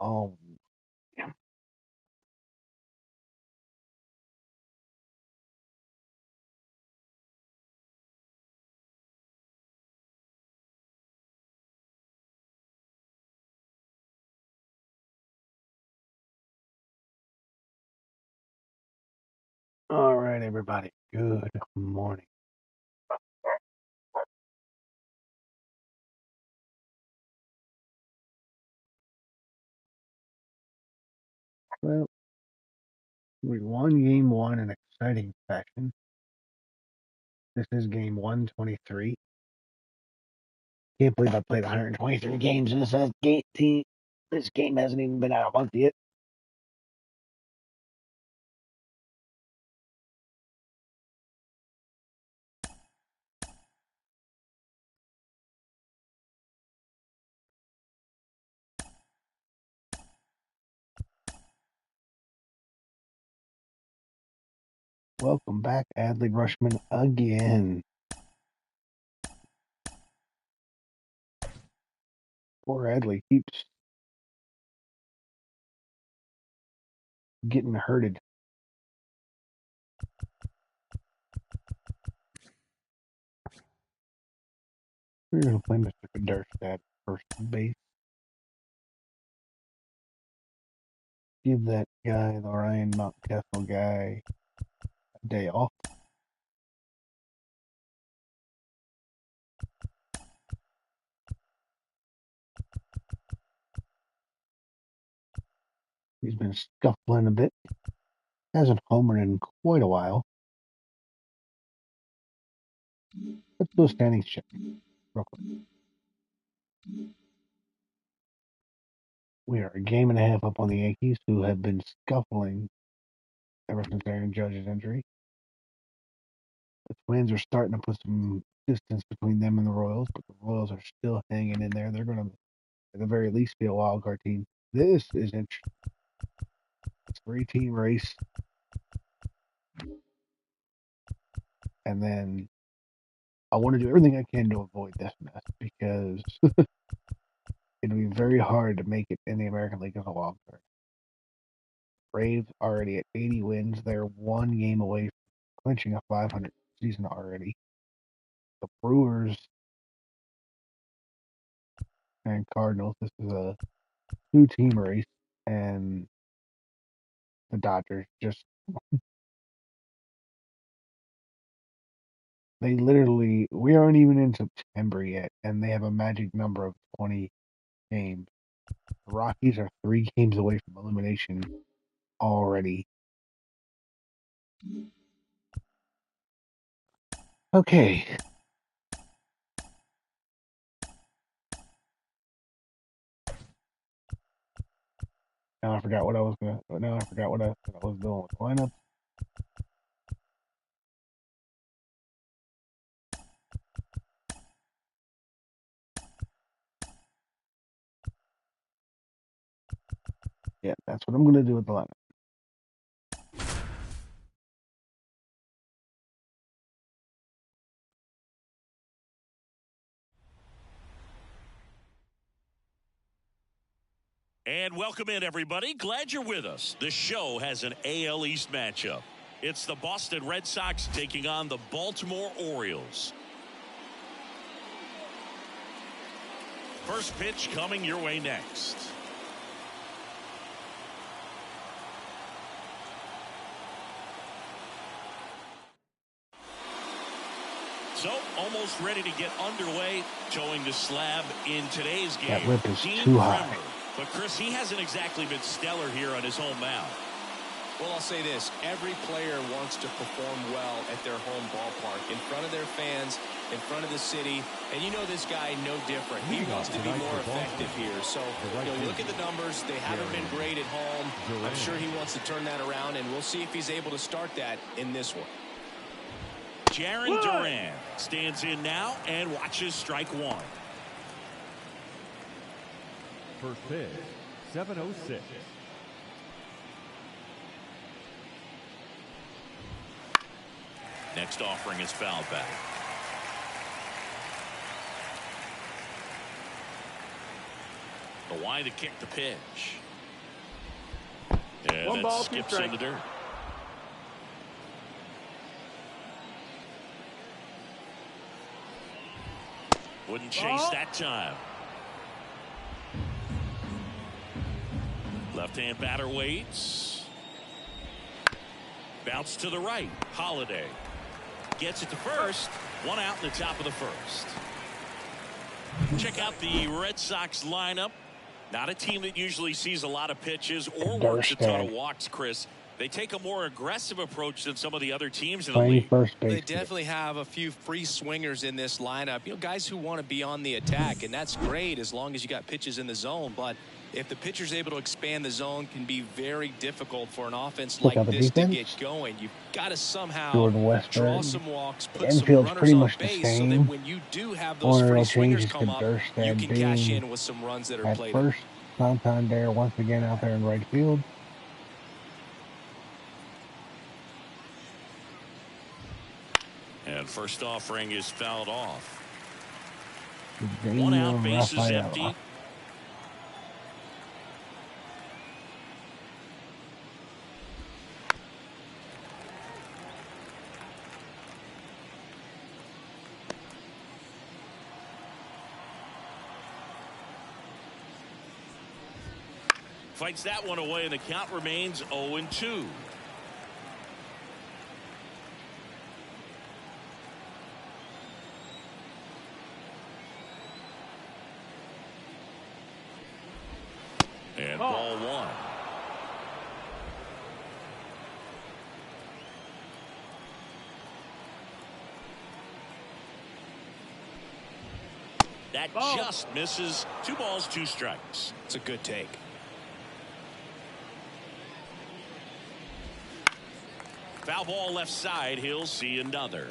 Oh, yeah. All right, everybody. Good morning. Well, we won game one in exciting fashion. This is game 123. Can't believe I played 123 games in this team. This game hasn't even been out a month yet. Welcome back, Adley Rutschman, again. Poor Adley keeps getting hurted. We're going to play Mr. Kaderstad first base. Give that guy, the Ryan Mountcastle guy, a day off. He's been scuffling a bit. Hasn't homered in quite a while. Let's do a standings check real quick. We are a game and a half up on the Yankees, who have been scuffling ever since Aaron Judge's injury. The Twins are starting to put some distance between them and the Royals, but the Royals are still hanging in there. They're going to, at the very least, be a wild card team. This is interesting. It's a 3-team race. And then I want to do everything I can to avoid this mess because it'll be very hard to make it in the American League as a wild card. Braves already at 80 wins. They're one game away from clinching a 500 season already. The Brewers and Cardinals, this is a 2-team race, and the Dodgers just they literally we aren't even in September yet, and they have a magic number of 20 games. The Rockies are 3 games away from elimination already. Okay. Now I forgot what I was doing with lineup. Yeah, that's what I'm gonna do with the lineup. And welcome in, everybody. Glad you're with us. The show has an AL East matchup. It's the Boston Red Sox taking on the Baltimore Orioles. First pitch coming your way next. So, almost ready to get underway, towing the slab in today's game. That whip is too high. But, Chris, he hasn't exactly been stellar here on his home mound. Well, I'll say this. Every player wants to perform well at their home ballpark, in front of their fans, in front of the city. And you know this guy no different. He wants to be more effective here. So, you look at the numbers. They haven't been great at home. I'm sure he wants to turn that around, and we'll see if he's able to start that in this one. Jarren Duran stands in now and watches strike one. First pitch, 7:06. Next offering is fouled back. The Y to kick the pitch. And One that ball, skips in the dirt. Wouldn't chase that time. Left-hand batter waits. Bounce to the right. Holiday gets it to first. One out in the top of the first. Check out the Red Sox lineup. Not a team that usually sees a lot of pitches or works a ton of walks, Chris. They take a more aggressive approach than some of the other teams in the league. They definitely have a few free swingers in this lineup. You know, guys who want to be on the attack, and that's great as long as you got pitches in the zone. But if the pitcher's able to expand the zone, can be very difficult for an offense like this to get going. You've got to somehow draw some walks, put some runners on base, so that when you do have those free swingers come up, you can cash in with some runs that are played. First, Santander once again out there in right field. And first offering is fouled off. One out, base is empty. Fights that one away, and the count remains 0-2. And ball one. That just misses. 2 balls, 2 strikes. It's a good take. Foul ball left side. He'll see another.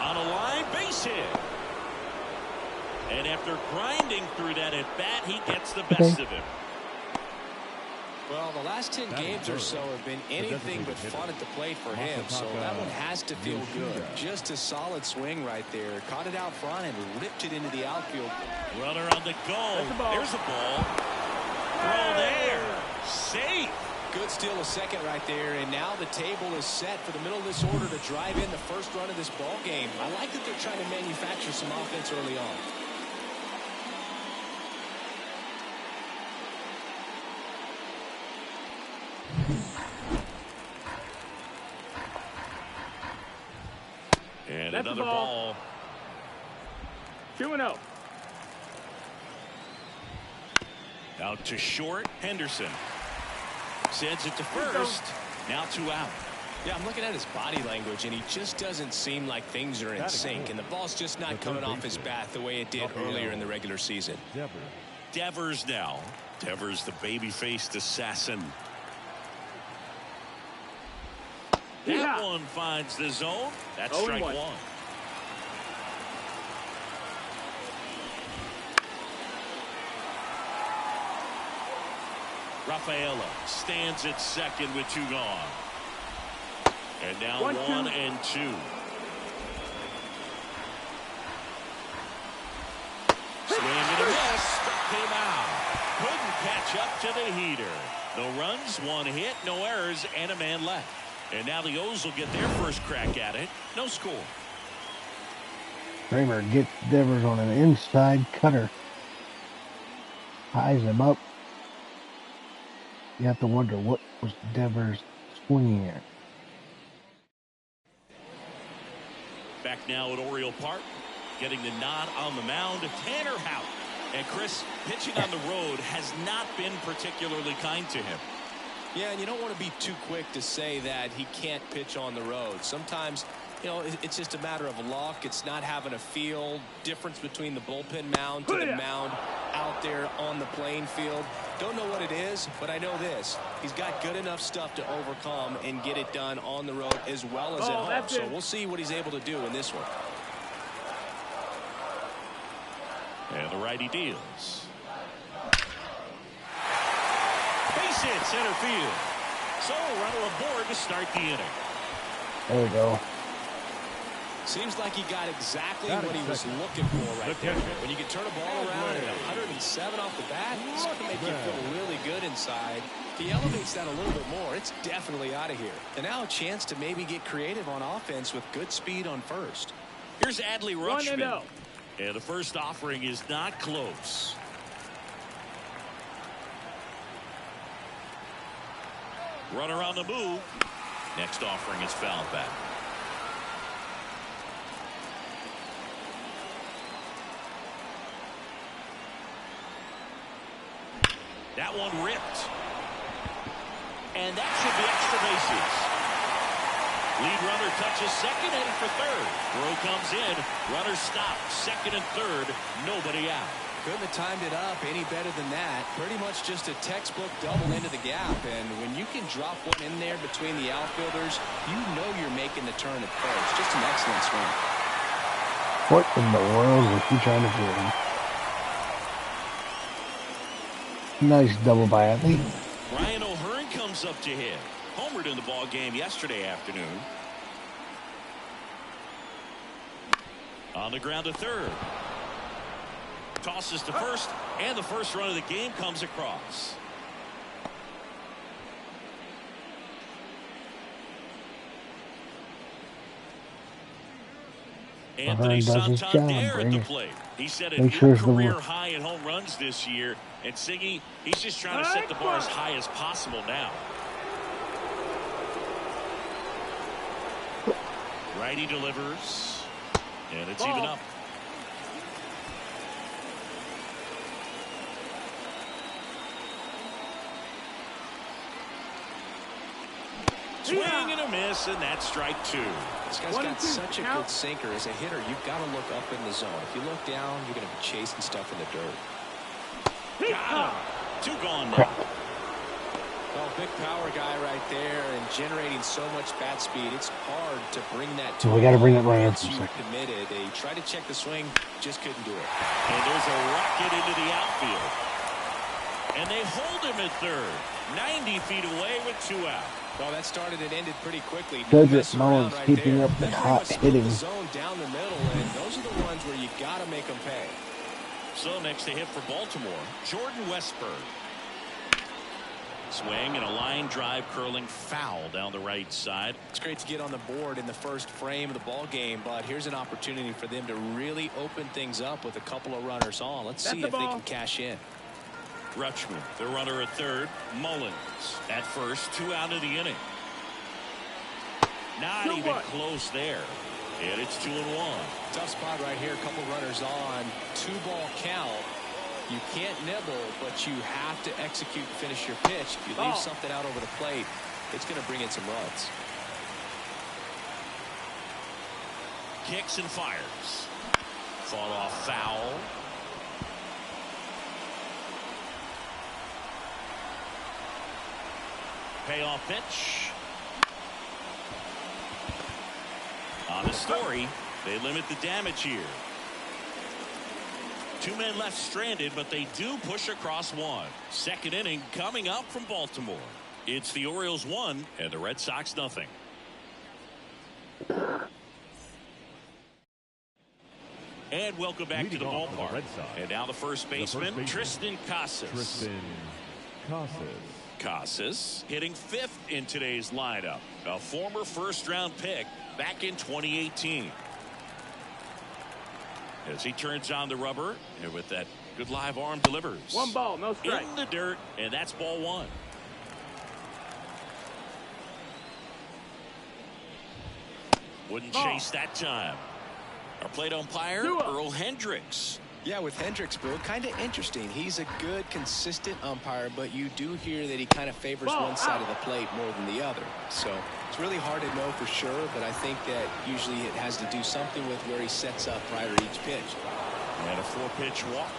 On a line, base hit. And after grinding through that at bat, he gets the best of him. Well, the last 10 games or so have been anything but fun at the plate for him, so that one has to feel good. Just a solid swing right there. Caught it out front and ripped it into the outfield. Runner on the go. There's a ball. Throw there. Safe. Good steal a second right there, and now the table is set for the middle of this order to drive in the first run of this ball game. I like that they're trying to manufacture some offense early on. And another ball. 2-0. Out to short. Henderson sends it to first. Now 2 out. Yeah, I'm looking at his body language, and he just doesn't seem like things are in sync, and the ball's just not coming off his bat the way it did earlier in the regular season. Devers now. Devers, the baby-faced assassin. That one finds the zone. That's strike 1. Rafaela stands at second with 2 gone. And now 1 and 2. Swing and a miss. Struck him out. Couldn't catch up to the heater. No runs, 1 hit, no errors, and a man left. And now the O's will get their first crack at it. No score. Kramer gets Devers on an inside cutter. Ties him up. You have to wonder what was Devers swinging at. Back now at Oriole Park. Getting the nod on the mound. Tanner Houck. And Chris, pitching on the road has not been particularly kind to him. Yeah, and you don't want to be too quick to say that he can't pitch on the road. Sometimes, you know, it's just a matter of luck. It's not having a feel. Difference between the bullpen mound to the mound out there on the playing field. Don't know what it is, but I know this. He's got good enough stuff to overcome and get it done on the road as well as at home. So we'll see what he's able to do in this one. And the righty deals. Base hit center field. So a runner aboard to start the inning. There we go. Seems like he got exactly what he was looking for right there. When you can turn a ball around at 107 off the bat, it's going to make you feel really good inside. If he elevates that a little bit more, it's definitely out of here. And now a chance to maybe get creative on offense with good speed on first. Here's Adley Rutschman. And the first offering is not close. Runner on the move. Next offering is fouled back. That one ripped. And that should be extra bases. Lead runner touches second, heading for third. Throw comes in. Runner stopped. Second and third. Nobody out. Couldn't have timed it up any better than that. Pretty much just a textbook double into the gap. And when you can drop one in there between the outfielders, you know you're making the turn at first. Just an excellent swing. What in the world was he trying to do? Nice double by Adley. Brian O'Hearn comes up to hit. Homered in the ball game yesterday afternoon. On the ground to third. Tosses to first, and the first run of the game comes across. Anthony Santander at the plate. He set a new career high in home runs this year. And Siggy, he's just trying to set the bar as high as possible now. Righty delivers. And it's even up. Swing and a miss, and that's strike two. This guy's got such a good sinker. As a hitter, you've got to look up in the zone. If you look down, you're going to be chasing stuff in the dirt. Got him. Two gone now. Well, big power guy right there and generating so much bat speed. It's hard to bring that to. We got to bring that right once you committed. They tried to check the swing, just couldn't do it. And there's a rocket into the outfield. And they hold him at third. 90 feet away with two out. Well, that started and ended pretty quickly. Judge Mullins keeping up the hot hitting. Zone down the middle, and those are the ones where you got to make them pay. So next to hit for Baltimore, Jordan Westburg. Swing and a line drive curling foul down the right side. It's great to get on the board in the first frame of the ball game, but here's an opportunity for them to really open things up with a couple of runners on. Let's see if they can cash in. Rutschman, the runner at third. Mullins at first. Two out of the inning. Not even close there. And it's 2-1. Tough spot right here. A couple runners on. 2-ball count. You can't nibble, but you have to execute and finish your pitch. If you leave something out over the plate, it's going to bring in some runs. Kicks and fires. Fought off foul. Payoff pitch. On the Story, they limit the damage here. Two men left stranded, but they do push across one. Second inning coming up from Baltimore. It's the Orioles 1 and the Red Sox nothing. And welcome back to the ballpark. And now the first baseman, Triston Casas. Casas hitting fifth in today's lineup. A former first-round pick back in 2018. As he turns on the rubber, and with that good live arm delivers. 1 ball, no strike. In the dirt, and that's ball one. Wouldn't chase that time. Our plate umpire, Earl Hendricks. Yeah, with Hendricks, Bill, kind of interesting. He's a good, consistent umpire, but you do hear that he kind of favors one side of the plate more than the other. So it's really hard to know for sure, but I think that usually it has to do something with where he sets up prior to each pitch. And a 4-pitch walk.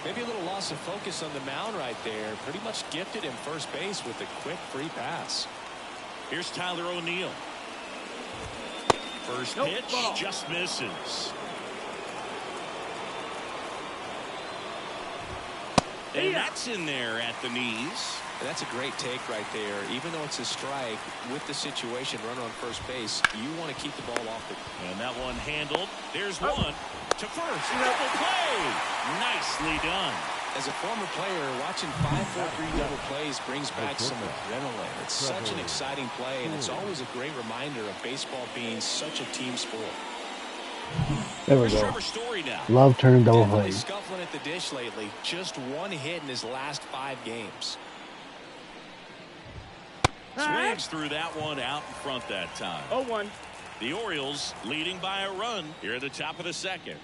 Maybe a little loss of focus on the mound right there. Pretty much gifted him first base with a quick free pass. Here's Tyler O'Neill. First pitch just misses. And that's in there at the knees. And that's a great take right there. Even though it's a strike, with the situation, runner on first base, you want to keep the ball off it. And that one handled. There's one to first. Double play. Nicely done. As a former player, watching 5-4-3 double plays brings back some adrenaline. It's such an exciting play, and it's always a great reminder of baseball being such a team sport. There we go. Love turned double play. Scuffling at the dish lately. Just one hit in his last 5 games. Swings through that one out in front that time. 0-1. The Orioles leading by a run here at the top of the second.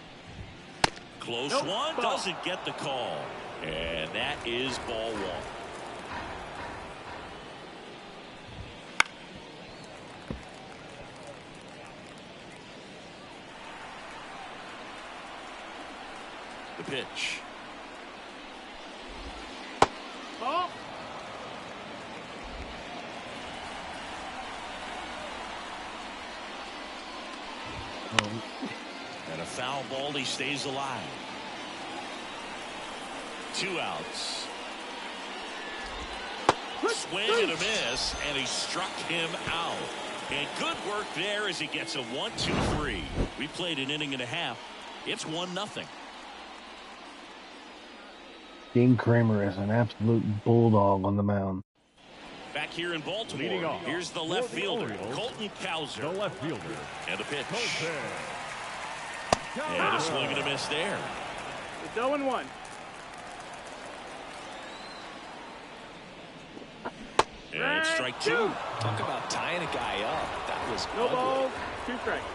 Close one. Doesn't get the call. And that is ball 1. The pitch. Ball. And a foul ball. He stays alive. 2 outs. Swing and a miss, and he struck him out. And good work there as he gets a 1-2-3. We played an inning and a half. It's 1-0. Dean Kramer is an absolute bulldog on the mound. Back here in Baltimore, here's the left fielder, Colton Cowser. The left fielder. And a pitch. And a swing and a miss there. It's 0-1. And strike 2. Talk about tying a guy up. That was No ugly. balls, 2 strikes.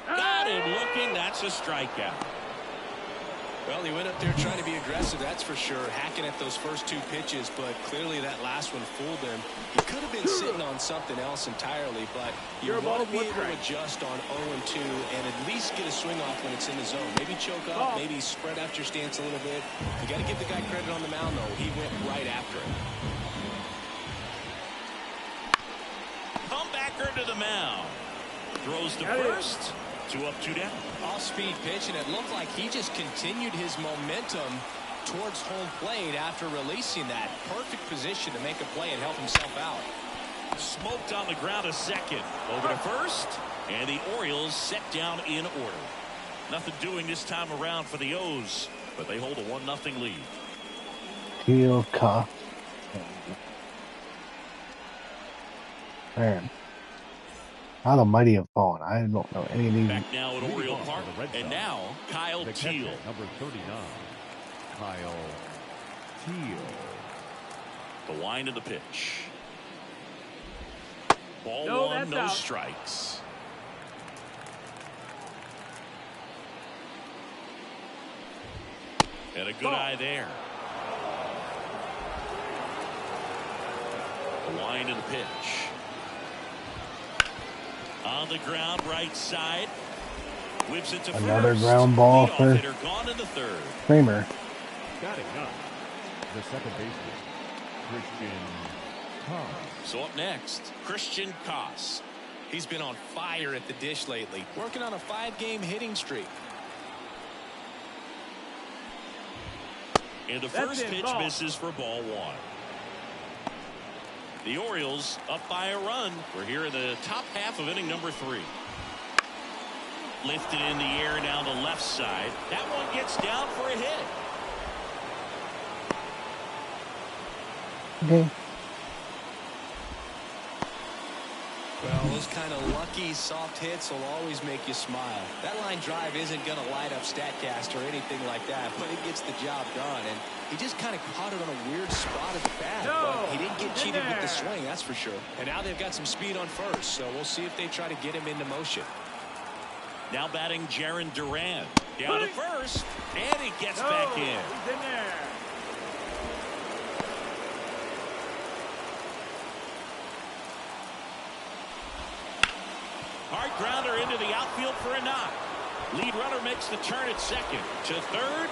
Got him looking. That's a strikeout. Well, he went up there trying to be aggressive, that's for sure, hacking at those first 2 pitches, but clearly that last one fooled him. He could have been sitting on something else entirely, but you want to be able to adjust on 0-2 and at least get a swing off when it's in the zone. Maybe choke up, maybe spread out your stance a little bit. You got to give the guy credit on the mound, though. He went right after it. Comebacker to the mound. Throws to first. 2 up, 2 down. Off-speed pitch, and it looked like he just continued his momentum towards home plate after releasing that. Perfect position to make a play and help himself out. Smoked on the ground a second. Over to first, and the Orioles set down in order. Nothing doing this time around for the O's, but they hold a 1-0 lead. Heel cough. Man. How the mighty have fallen. I don't know any of these. Back now at Oriole Park, and now Kyle Teal. Number 39, Kyle Teal. The wind of the pitch. Ball No, 1, no out. strikes. And a good eye there. The wind of the pitch. On the ground, right side. Whips it to Another first. ground ball Leadoff for hitter gone in the 3rd. Kramer. Batting up, the second baseman, Christian Koss. So up next, Christian Koss. He's been on fire at the dish lately, working on a 5-game hitting streak. And the first pitch misses for ball 1. The Orioles up by a run. We're here in the top half of inning number 3. Lifted in the air down the left side. That one gets down for a hit. Okay. Well, those kind of lucky, soft hits will always make you smile. That line drive isn't going to light up StatCast or anything like that, but it gets the job done. And he just kind of caught it on a weird spot at the bat. But he didn't get cheated with the swing, that's for sure. And now they've got some speed on first, so we'll see if they try to get him into motion. Now batting Jarren Duran. Down to first, and he gets back in. He's in there. Hard grounder into the outfield for a knock. Lead runner makes the turn at second. To third.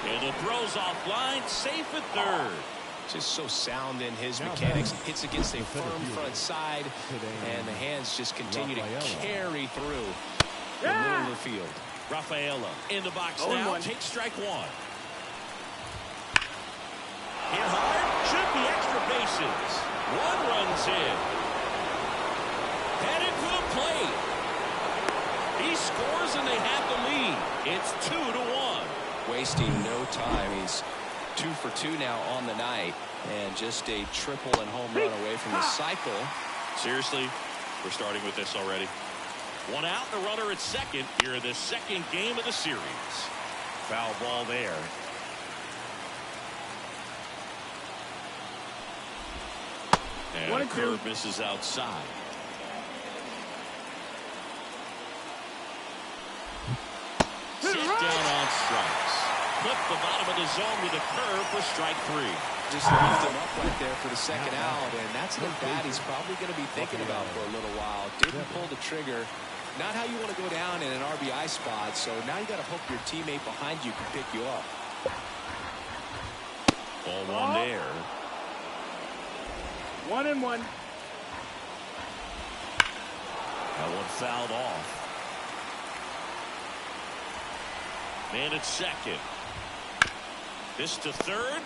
And the throw's offline. Safe at third. Just so sound in his mechanics. Hits against a firm front side. And the hands just continue to carry through the middle of the field. Rafaela in the box now. Takes strike 1. misses. One run's in. Headed for the plate. He scores and they have the lead. It's 2-1. Wasting no time. He's 2 for 2 now on the night, and just a triple and home run away from the cycle. Seriously, we're starting with this already. One out, the runner at second here in the second game of the series. Foul ball there. And a curve misses outside. Sit down on strikes. Clip the bottom of the zone with a curve for strike 3. Just left him up right there for the second out, and that's an at-bat he's probably going to be thinking about for a little while. Didn't pull the trigger. Not how you want to go down in an RBI spot, so now you got to hope your teammate behind you can pick you up. Ball one there. 1-1. That one fouled off. Man at second. This to third.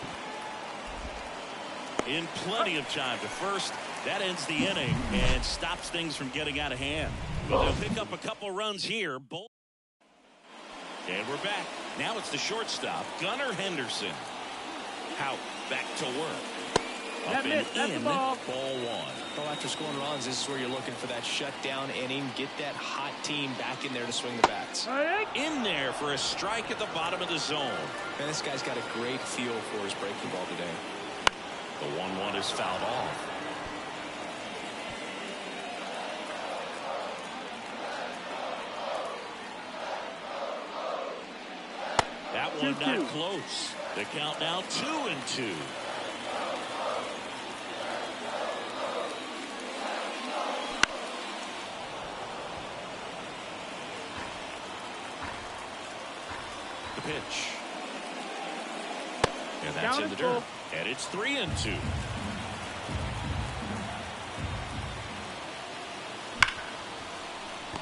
In plenty of time to first. That ends the inning and stops things from getting out of hand. But they'll pick up a couple runs here. And we're back. Now it's the shortstop, Gunnar Henderson. Out, back to work. Up and in, ball 1. Well, after scoring runs, this is where you're looking for that shutdown inning. Get that hot team back in there to swing the bats. In there for a strike at the bottom of the zone. And this guy's got a great feel for his breaking ball today. The 1-1 is fouled off. That one not close. The count now 2-2. The pitch. And that's in the dirt. And it's 3-2.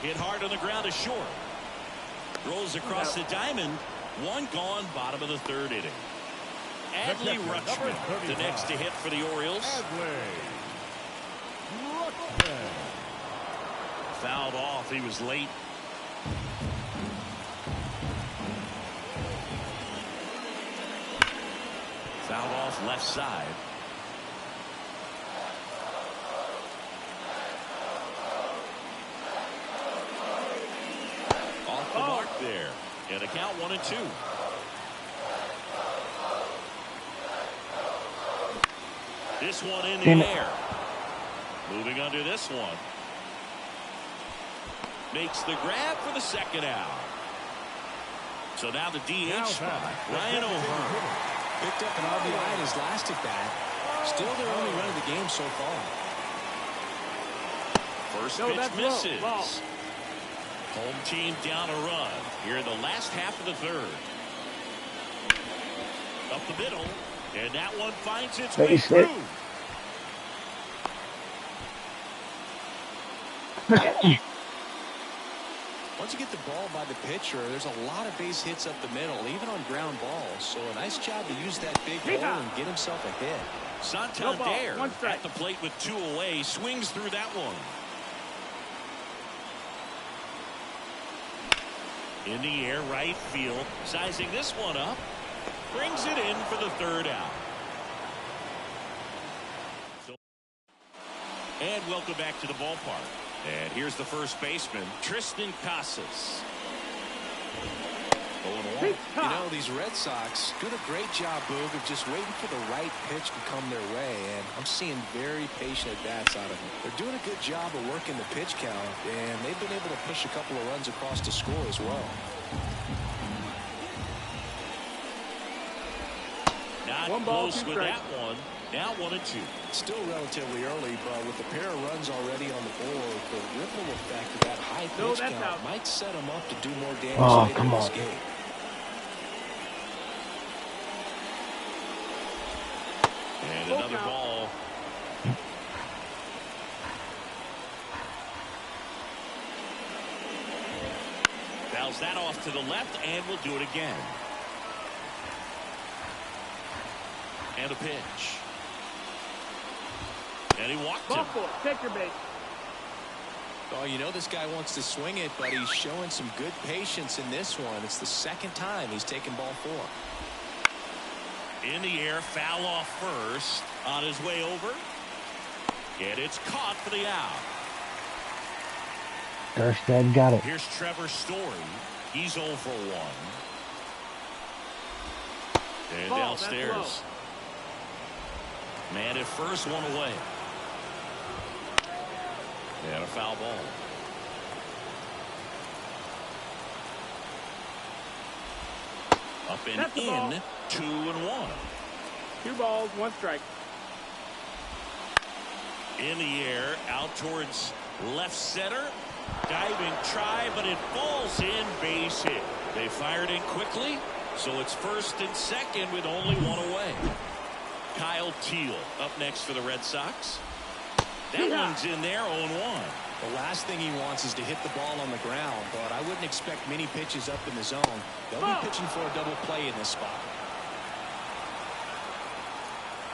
Hit hard on the ground to short. Rolls across the diamond. One gone, bottom of the third inning. Adley Rutschman, the next to hit for the Orioles. Adley Rutschman. Fouled off. He was late. Fouled off left side. Off the mark there. And a count 1-2. This one in the air. Moving under this one. Makes the grab for the second out. So now the DH spot. Ryan O'Hearn. Picked up an RBI in his last at bat. Still their only run of the game so far. First pitch misses. Home team down a run here in the last half of the third. Up the middle, and that one finds its way through. Once you get the ball by the pitcher, there's a lot of base hits up the middle, even on ground balls. So a nice job to use that big hole and get himself a hit. Santander at the plate with 2 away, swings through that one. In the air, right field, sizing this one up, brings it in for the third out. And welcome back to the ballpark. And here's the first baseman, Tristan Casas. 0-1. You know, these Red Sox do a great job, Boog, of just waiting for the right pitch to come their way, and I'm seeing very patient at-bats out of them. They're doing a good job of working the pitch count, and they've been able to push a couple of runs across to score as well. Not close with that one. Now 1-2. Still relatively early, but with a pair of runs already on the board, the ripple effect of that high pitch count might set them up to do more damage later in this game. And another ball. Fouls that off to the left, and we'll do it again. And a pitch. And he walked Ball him. four. Take your base. Oh, you know this guy wants to swing it, but he's showing some good patience in this one. It's the second time he's taken ball four. In the air, foul off first. On his way over. And it's caught for the out. Gerstead got it. Here's Trevor Story. He's 0 for 1. And Ball, downstairs. Man at first, one away. And a foul ball. Up and That's the in, ball. 2-1. 2 balls, 1 strike. In the air, out towards left center. Diving try, but it falls in, base hit. They fired in quickly, so it's first and second with only 1 away. Kyle Teal up next for the Red Sox. That one's in there, 0-1. The last thing he wants is to hit the ball on the ground, but I wouldn't expect many pitches up in the zone. They'll be pitching for a double play in this spot.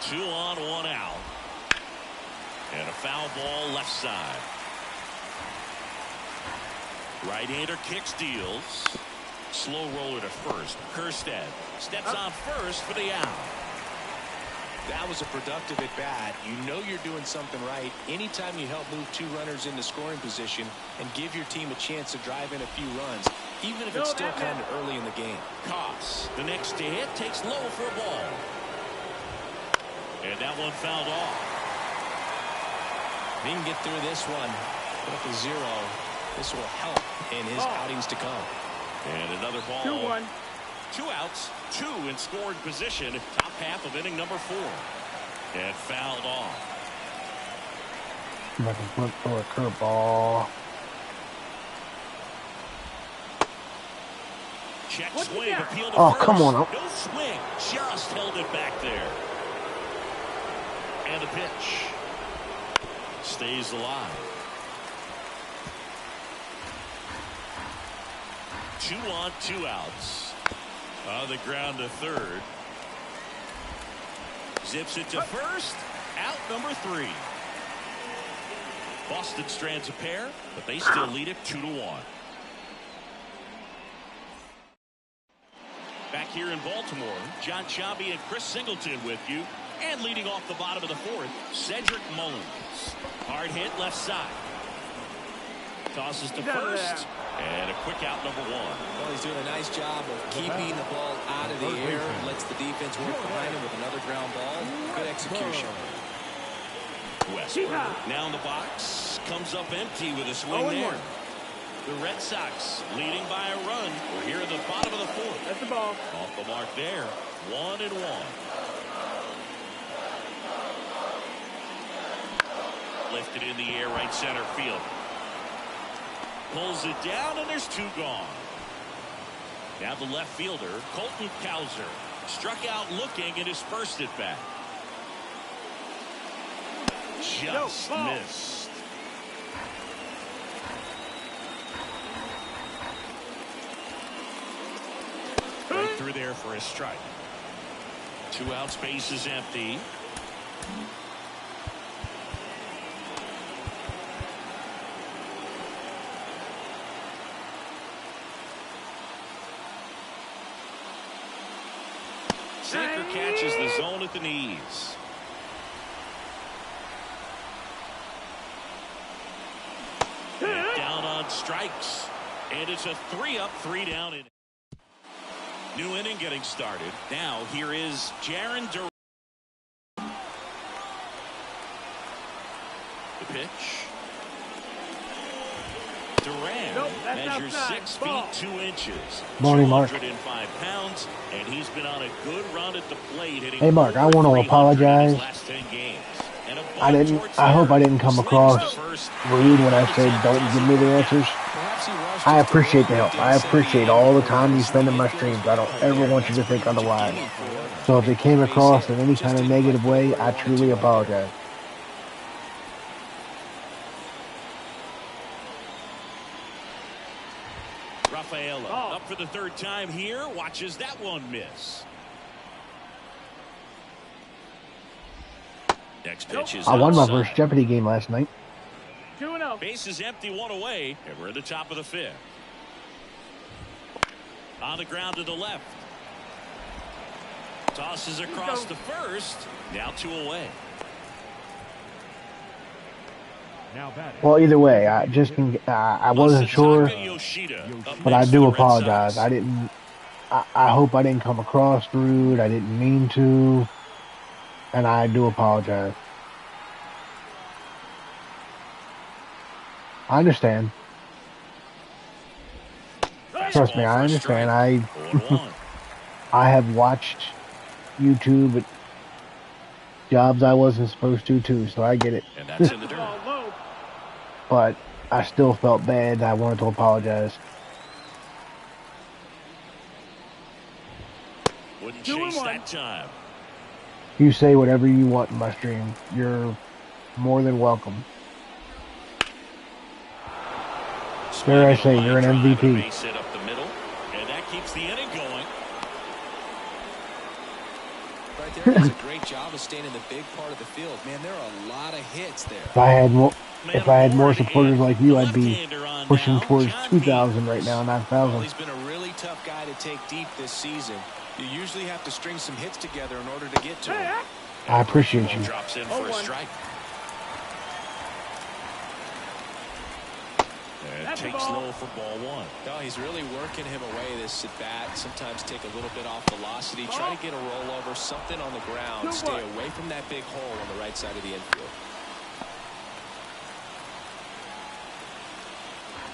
2 on, 1 out. And a foul ball left side. Right-hander kicks, deals. Slow roller to first. Kerstead steps on first for the out. That was a productive at bat. You know you're doing something right anytime you help move 2 runners into scoring position and give your team a chance to drive in a few runs, even if it's still kind of early in the game. Koss, the next to hit, takes low for a ball. And that one fouled off. If he can get through this one, put up a 0. This will help in his outings to come. And another ball. 2-1. 2 outs, 2 in scoring position. Top half of inning number 4. And fouled off. Like a flip or a curveball. Check What's swing, that? appeal to Oh, first. come on. No swing, just held it back there. And the pitch. Stays alive. 2 on, 2 outs. On the ground to third. Zips it to first. Out number 3. Boston strands a pair, but they still lead it 2-1. Back here in Baltimore, John Chambie and Chris Singleton with you. And leading off the bottom of the 4th, Cedric Mullins. Hard hit left side. Tosses to first. And a quick out number 1. Well, he's doing a nice job of keeping the ball out of the air. Lets the defense work behind him with another ground ball. Good execution. Westbrook now in the box. Comes up empty with a swing there. The Red Sox leading by a run. We're here at the bottom of the 4th. That's the ball. Off the mark there. 1-1. Lifted in the air, right center field. Pulls it down, and there's 2 gone. Now the left fielder, Colton Cowser, struck out looking in his first at bat. Just missed. Right through there for a strike. 2 outs, base is empty. Sinker catches the zone at the knees. And down on strikes. And it's a 3-up, 3-down inning. New inning getting started. Now here is Jarren Duran. The pitch. Duran measures 6 feet 2 inches. Morning, Mark. 205 pounds, and he's been on a good run at the plate. Hey, Mark, I want to apologize. Last 10 games. I hope I didn't come across rude when I said don't give me the answers. I appreciate the help. I appreciate all the time you spend in my streams. I don't ever want you to think otherwise. So if it came across in any kind of negative way, I truly apologize. Rafaela up for the 3rd time here. Watches that one miss. Next pitch is I won my outside. first Jeopardy game last night. 2-0. Base is empty, one away, and we're in the top of the fifth. On the ground to the left. Tosses across the first. Now 2 away. Now batting. Well, either way, I wasn't sure, Masataka Yoshida up but I next do for the Red apologize. Sox. I hope I didn't come across rude. I didn't mean to, and I do apologize. I understand. Trust me, I understand. I have watched YouTube at jobs I wasn't supposed to too, so I get it. And that's in the dirt. Ball low. But I still felt bad. I wanted to apologize. Wouldn't 2-1. chase that time. You say whatever you want in my stream. You're more than welcome. Dare I say, you're an MVP. Base hit up the middle, and that keeps the inning going. Right there, does a great job of staying in the big part of the field. Man, there are a lot of hits there. If I had more supporters like you, I'd be pushing towards 2,000 right now, not Well, 1,000. he's been a really tough guy to take deep this season. You usually have to string some hits together in order to get to him. I appreciate you. Drops in for a 0-1. strike. And That's a takes ball. low for ball 1. No, he's really working him away this at bat. Sometimes take a little bit off velocity, try to get a rollover, something on the ground. 2-1. Stay away from that big hole on the right side of the infield.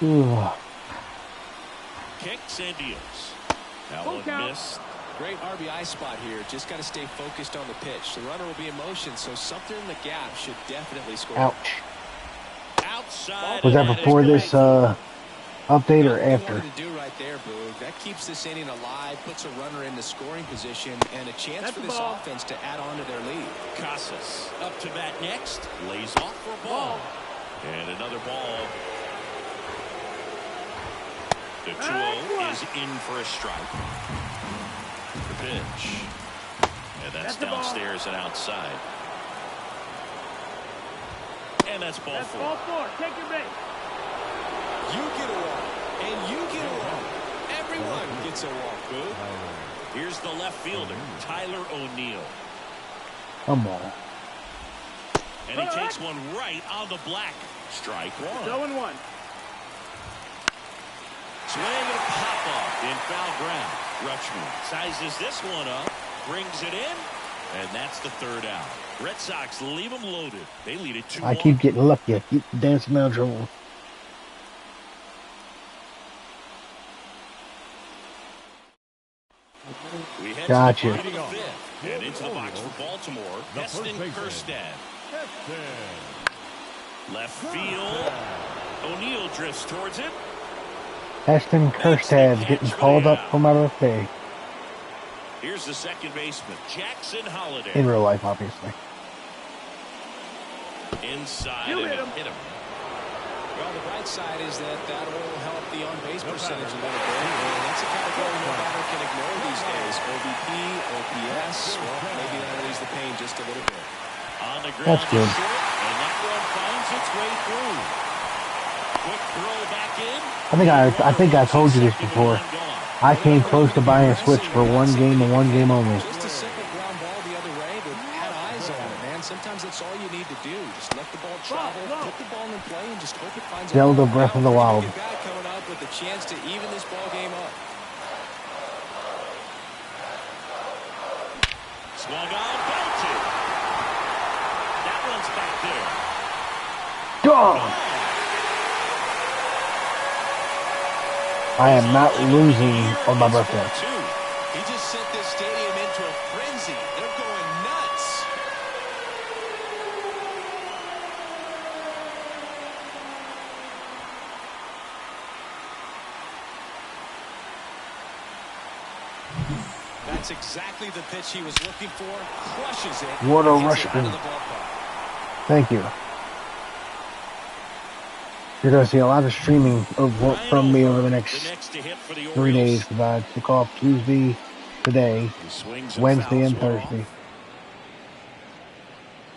Ugh. Kicks and deals. That Full one count. missed. Great RBI spot here. Just got to stay focused on the pitch. The runner will be in motion, so something in the gap should definitely score. Ouch. Outside. Was that and before is this great. update or What you after? wanted to do right there, Boog. That keeps this inning alive, puts a runner in the scoring position, and a chance That's for the this ball. offense to add on to their lead. Casas up to bat next. Lays off for a ball. And another ball. The 2-0 is in for a strike. The pitch. And that's the ball. downstairs and outside. And that's ball That's 4. ball 4. Take your base. You get a walk, and you get a walk. Everyone gets a walk, Boog. Here's the left fielder, Tyler O'Neill. Come on. And he takes one right on the black. Strike 1. 0-1. Swing and a pop off in foul ground. Rutschman sizes this one up, brings it in, and that's the 3rd out. Red Sox leave them loaded. They lead it 2-1. I keep getting lucky. I keep dancing out of trouble. We head Gotcha. to the bottom of the 5th and into the box for Baltimore. The Heston first baseman. Kjerstad. Heston. Left field. O'Neill drifts towards it. Heston Kjerstad getting called up for my birthday. Here's the second baseman, Jackson Holliday. In real life, obviously. Inside You and hit him. hit him. Well, the bright side is that that will help the on-base percentage a little bit. And that's a category no batter can ignore these days. OBP, OPS, well, maybe that relieves the pain just a little bit. On the ground That's good. to short, and that one finds its way through. Quick throw back in. I think I told you this before. I came close to buying a Switch for one game and one game only. Just a simple ground ball the other way that had eyes on it, man. Sometimes that's all you need to do. Just let the ball travel, put the ball in play, and just hope it finds a Zelda hole. Breath of the Wild. Pretty good guy coming up with a chance to even this ball game up. Swung on, belted. That one's back there. Dog! I am not losing on my birthday. He just sent this stadium into a frenzy. They're going nuts. That's exactly the pitch he was looking for. Crushes it. What a Gets it out Rutschman. of the ballpark. Thank you. You're going to see a lot of streaming from me over the next to hit for the 3 days. Orioles. Because I took off Tuesday, today, He swings Wednesday, fouls and one Thursday. off.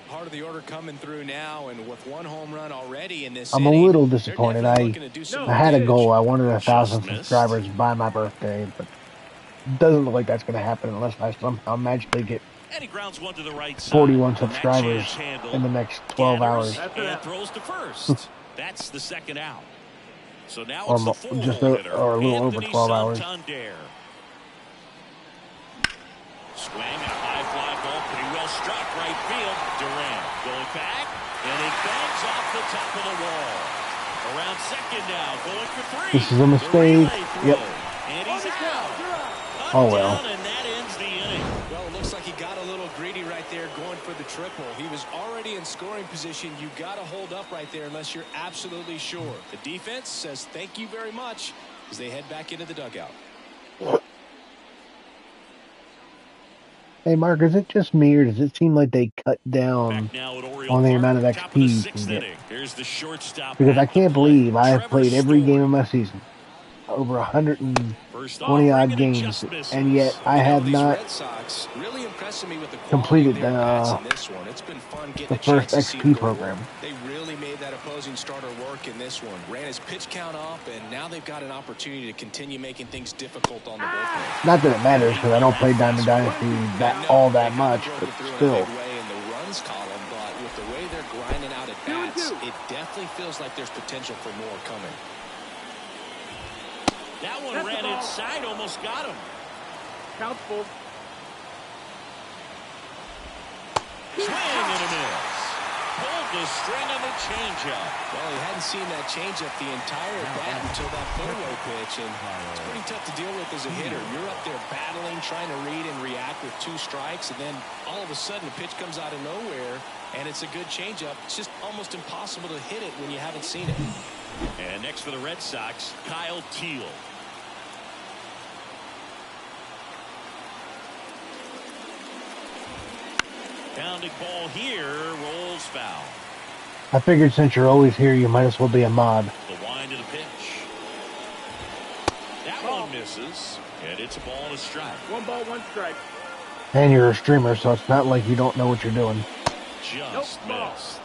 Hard of the order coming through now, and with one home run already in this I'm a inning, little disappointed. I had a goal. I wanted 1,000 subscribers by my birthday, but it doesn't look like that's going to happen unless I somehow magically get And he grounds one to the right side. 41 subscribers in the next 12 hours. And throws to first. That's the second out. So now Or it's the full just hitter, or a little over Anthony 12 hours. Santander. Swing and a high fly ball, pretty well struck right field. Durant going back, and he bangs off the top of the wall. Around second now, going for three. This is a mistake. Yep. And he's out. Oh well. And that ends the inning. Well, it looks like he got a little greedy right there going for the triple. He was already in scoring position. You got to hold up right there unless you're absolutely sure. The defense says thank you very much as they head back into the dugout. Hey, Mark, is it just me, or does it seem like they cut down on the amount of XP you can get? Because I can't believe I have played every game of my season, over 120 odd games, and yet I have not completed the first XP program. They really made that opposing starter work in this one. Ran his pitch count up, and now they've got an opportunity to continue making things difficult on the bullpen. Not that it matters, because I don't play Diamond Dynasty all that much, but still. In the runs column, but with the way they're grinding out at bats, it definitely feels like there's potential for more coming. That one ran inside, almost got him. Count full. Swing and a miss. Pulled the string on the changeup. Well, he hadn't seen that changeup the entire bat until that put-away pitch, and it's pretty tough to deal with as a hitter. You're up there battling, trying to read and react with 2 strikes, and then all of a sudden the pitch comes out of nowhere, and it's a good changeup. It's just almost impossible to hit it when you haven't seen it. And next for the Red Sox, Kyle Teal. Pounding ball here, rolls foul. I figured since you're always here, you might as well be a mod. The wind of the pitch. That one misses, and it's a ball and a strike. 1 ball, 1 strike. And you're a streamer, so it's not like you don't know what you're doing. Just missed.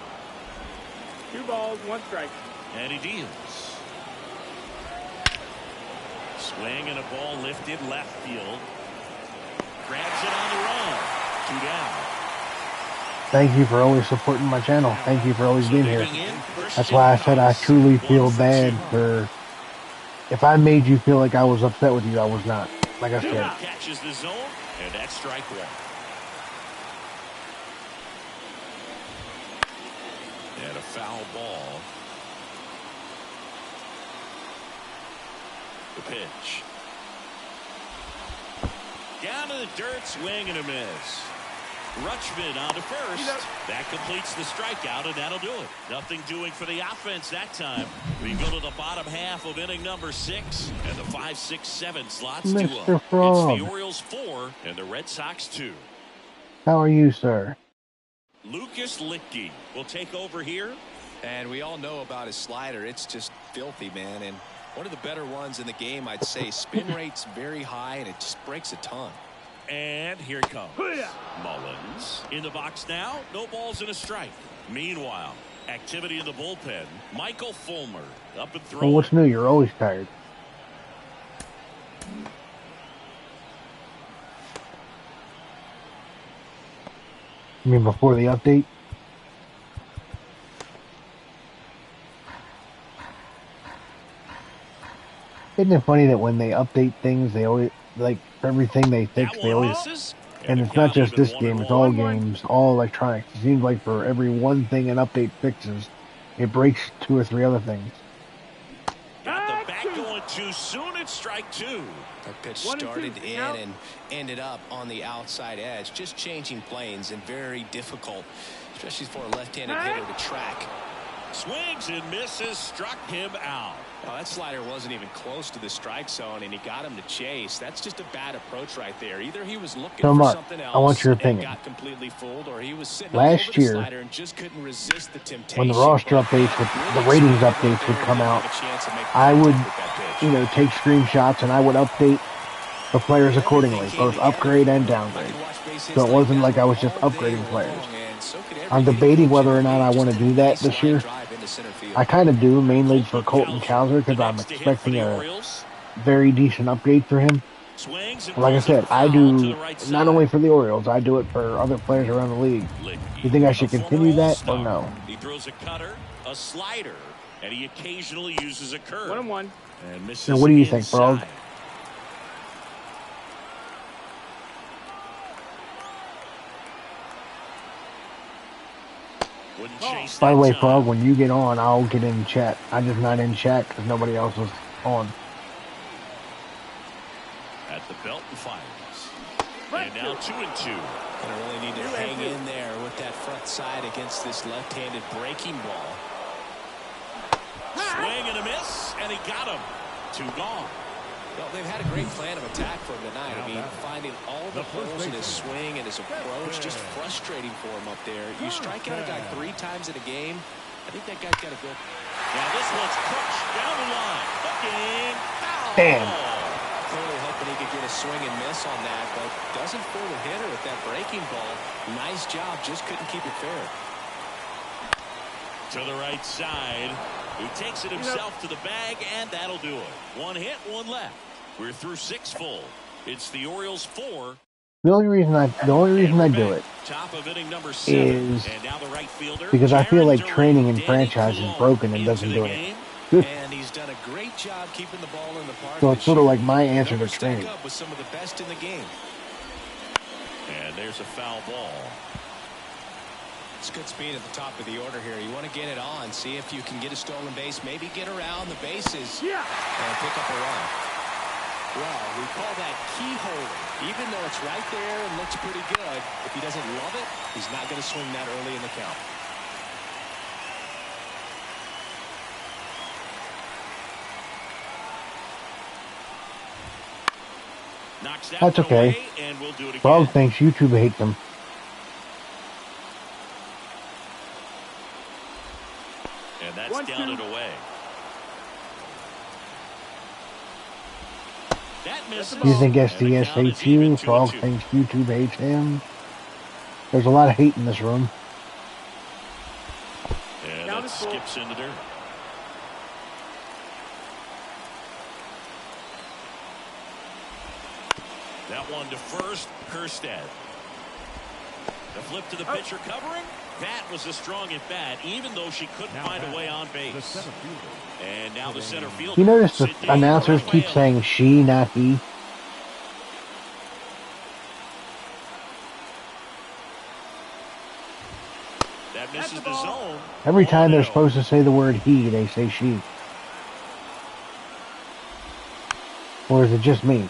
2 balls, 1 strike. And he deals. Swing and a ball lifted left field. Grabs it on the run. 2 down. Thank you for always supporting my channel. Thank you for always being here. That's why I said I truly feel bad for... If I made you feel like I was upset with you, I was not. Like I said. Catches the zone, and that's strike 1. And a foul ball. The pitch. Down to the dirt, swing and a miss. Rutschman on to first. That completes the strikeout, and that'll do it. Nothing doing for the offense that time. We go to the bottom half of inning number 6, and the 5, 6, 7 slots to Mr. up. Frog. It's the Orioles 4 and the Red Sox 2. How are you, sir? Lucas Littke will take over here. And we all know about his slider. It's just filthy, man. And one of the better ones in the game, I'd say. Spin rate's very high, and it just breaks a ton. And here it comes. Mullins in the box now. No balls and a strike. Meanwhile, activity in the bullpen. Michael Fulmer up and throwing. Well, what's new? You're always tired. You mean before the update? Isn't it funny that when they update things, they always, like, for everything they fix, they always, and it's not just this game, it's all games, all electronics. It seems like for every one thing an update fixes, it breaks 2 or 3 other things. Got the back going too soon. It's strike 2. That pitch started in and ended up on the outside edge, just changing planes, and very difficult, especially for a left-handed hitter to track. Swings and misses, struck him out. Well, that slider wasn't even close to the strike zone, and he got him to chase. That's just a bad approach right there. Either he was looking for something else, I want your opinion. Got completely fooled, or he was sitting last year, the slider and just couldn't resist the temptation. when the roster updates, the ratings updates would come out, I would, take screenshots and I would update the players accordingly, both upgrade and downgrade. Bases hits So it laid wasn't down like I was just all day upgrading players. long, and so could I'm every hitting debating coach in whether the or not I league. want Just to a do that nice this line year. drive into center field. I kind of do, mainly for Colton Colton Cowser, the because I'm next to hit for expecting the a Orioles. very decent upgrade for him. Swings and And like I throws it said, I foul to the do right not side. only for the Orioles, I do it for other players around the league. Licky, You think I a should former continue that or All-Star. no? He throws a cutter, a slider, and he occasionally uses a curve. 1-1. And misses Now, what do you think, Frog? inside. Wouldn't chase By the that way, time. Frog, when you get on, I'll get in chat. I'm just not in chat because nobody else is on. At the belt and fires. And now 2-2. Gonna really need to hang in there with that front side against this left-handed breaking ball. Swing and a miss, and he got him. 2 gone. Well, they've had a great plan of attack for him tonight. I mean, finding all the holes in his swing and his approach, just frustrating for him up there. You strike out a guy 3 times in a game, I think that guy's got to go. Now this one's crushed down the line. Hooking. Foul. Damn. Clearly hoping he could get a swing and miss on that, but doesn't fool the hitter with that breaking ball. Nice job, just couldn't keep it fair. To the right side. He takes it himself to the bag, and that'll do it. 1 hit, 1 left. We're through 6 full. It's the Orioles 4. The only reason I do it Top of inning number 7. is And now the right fielder, because I feel like Jaron training in Danny franchise is Coulombe broken and into doesn't the do game. it. And he's done a great job keeping the ball in the park. So it's sort of like my answer to Numbers stack training. up with some of the best in the game. And there's a foul ball. It's good speed at the top of the order here. You want to get it on, see if you can get a stolen base, maybe get around the bases and pick up a run. Well, we call that keyholing. Even though it's right there and looks pretty good, if he doesn't love it, he's not going to swing that early in the count. Knocks that That's one okay. away, and we'll do it again. Frog thinks YouTube hates him. And that's down and away. That misses. You think And the SDS count is hates you? even, Frog 2-2. thinks YouTube hates him. There's a lot of hate in this room. And Count that is full. skips in the dirt. That one to first, Kerstead. The flip to the pitcher covering. That was a strong at bat, even though she couldn't Now find a back, way on the base. center fielder. And now the center fielder. You notice the Sidney announcers keep Rafael. saying she, not he? That misses the zone. Every time they're 1-0. supposed to say the word he, they say she. Or is it just me?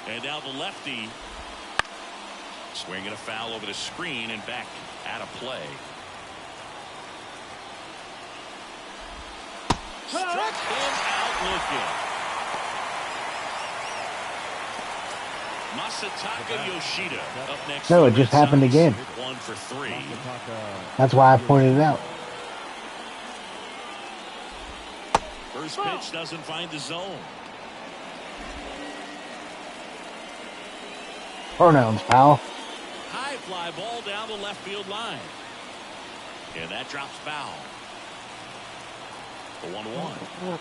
And now the lefty swinging a foul over the screen and back out of play. Struck him out looking. Masataka Yoshida up next. No, to it the just Red happened Sox. again. 1 for 3. That's why I pointed it out. First pitch doesn't find the zone. Pronouns, pal. High fly ball down the left field line. And that drops foul. The 1-1.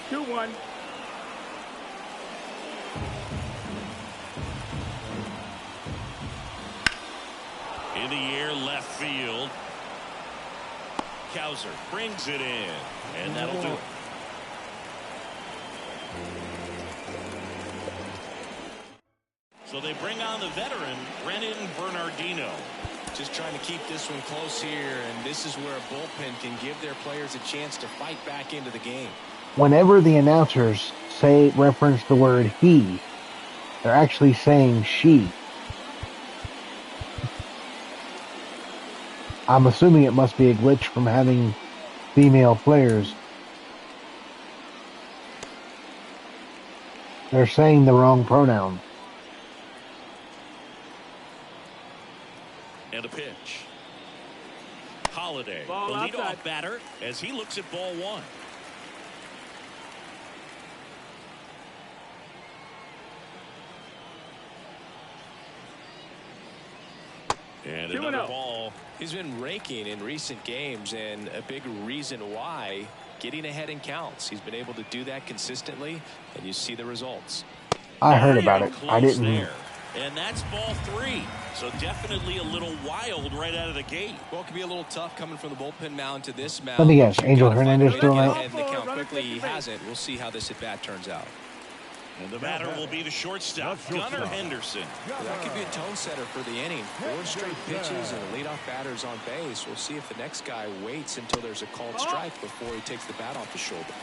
2-1. In the air, left field. Cowser brings it in, and that'll do it. So they bring on the veteran, Brennan Bernardino. Just trying to keep this one close here, and this is where a bullpen can give their players a chance to fight back into the game. Whenever the announcers reference the word he, they're actually saying she. I'm assuming it must be a glitch from having female players. They're saying the wrong pronoun. And a pitch. Holiday, Ball the outside. leadoff batter, as he looks at ball 1. And another ball. He's been raking in recent games, and a big reason why, getting ahead in counts. He's been able to do that consistently, and you see the results. I heard about it. I didn't. There. And that's ball 3. So definitely a little wild right out of the gate. Well, it can be a little tough coming from the bullpen mound to this mound. Let me guess. Angel Hernandez still out? Ahead in the count quickly. He hasn't. We'll see how this at bat turns out. And the batter will be the shortstop, Gunnar Henderson. Well, that could be a tone setter for the inning. 4 straight pitches and the leadoff batter's on base. We'll see if the next guy waits until there's a called strike before he takes the bat off the shoulder.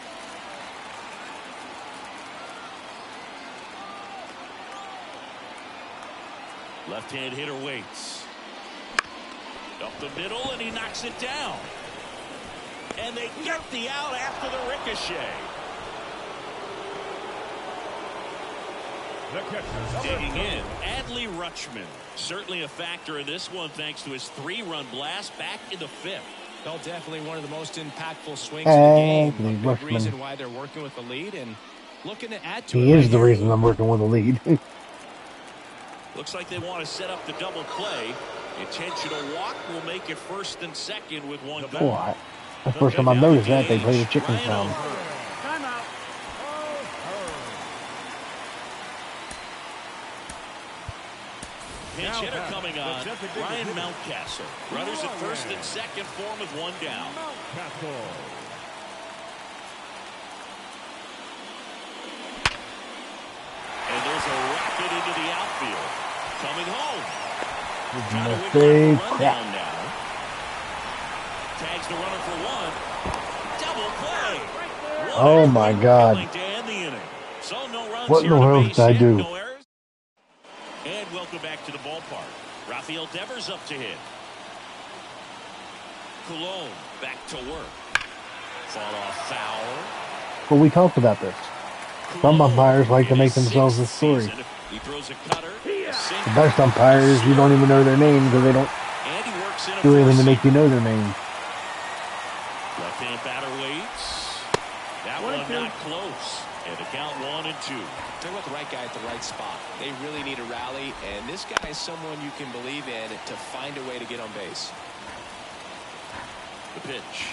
Left-hand hitter waits. Up the middle, and he knocks it down. And they get the out after the ricochet. Digging in, Adley Rutschman. Certainly a factor in this one thanks to his 3-run blast back in the 5th. Well, definitely one of the most impactful swings in the game. A big reason why they're working with the lead and looking to add to it. He is the reason I'm working with the lead. Looks like they want to set up the double play. Intentional walk will make it 1st and 2nd with 1 down. Oh, the first time I noticed that, they played a chicken sound. Timeout. Pinch hitter coming on, Ryan Mountcastle. Runners at 1st and 2nd for him with 1 down. And there's a rocket into the outfield. Coming home. Trying to win the rundown now. Tags the runner for 1. Double play. Oh my God. To end the inning. So no runs what in the world did I do? No errors. And welcome back to the ballpark. Rafael Devers up to hit. Cologne back to work. Fought off foul. Well, we talked about this. Some umpires like to make themselves a story. He throws a cutter. The best umpires, you don't even know their name because they don't do anything to make you know their name. Left-hand batter waits. That one not close. And the count 1 and 2. They're with the right guy at the right spot. They really need a rally, and this guy is someone you can believe in to find a way to get on base. The pitch.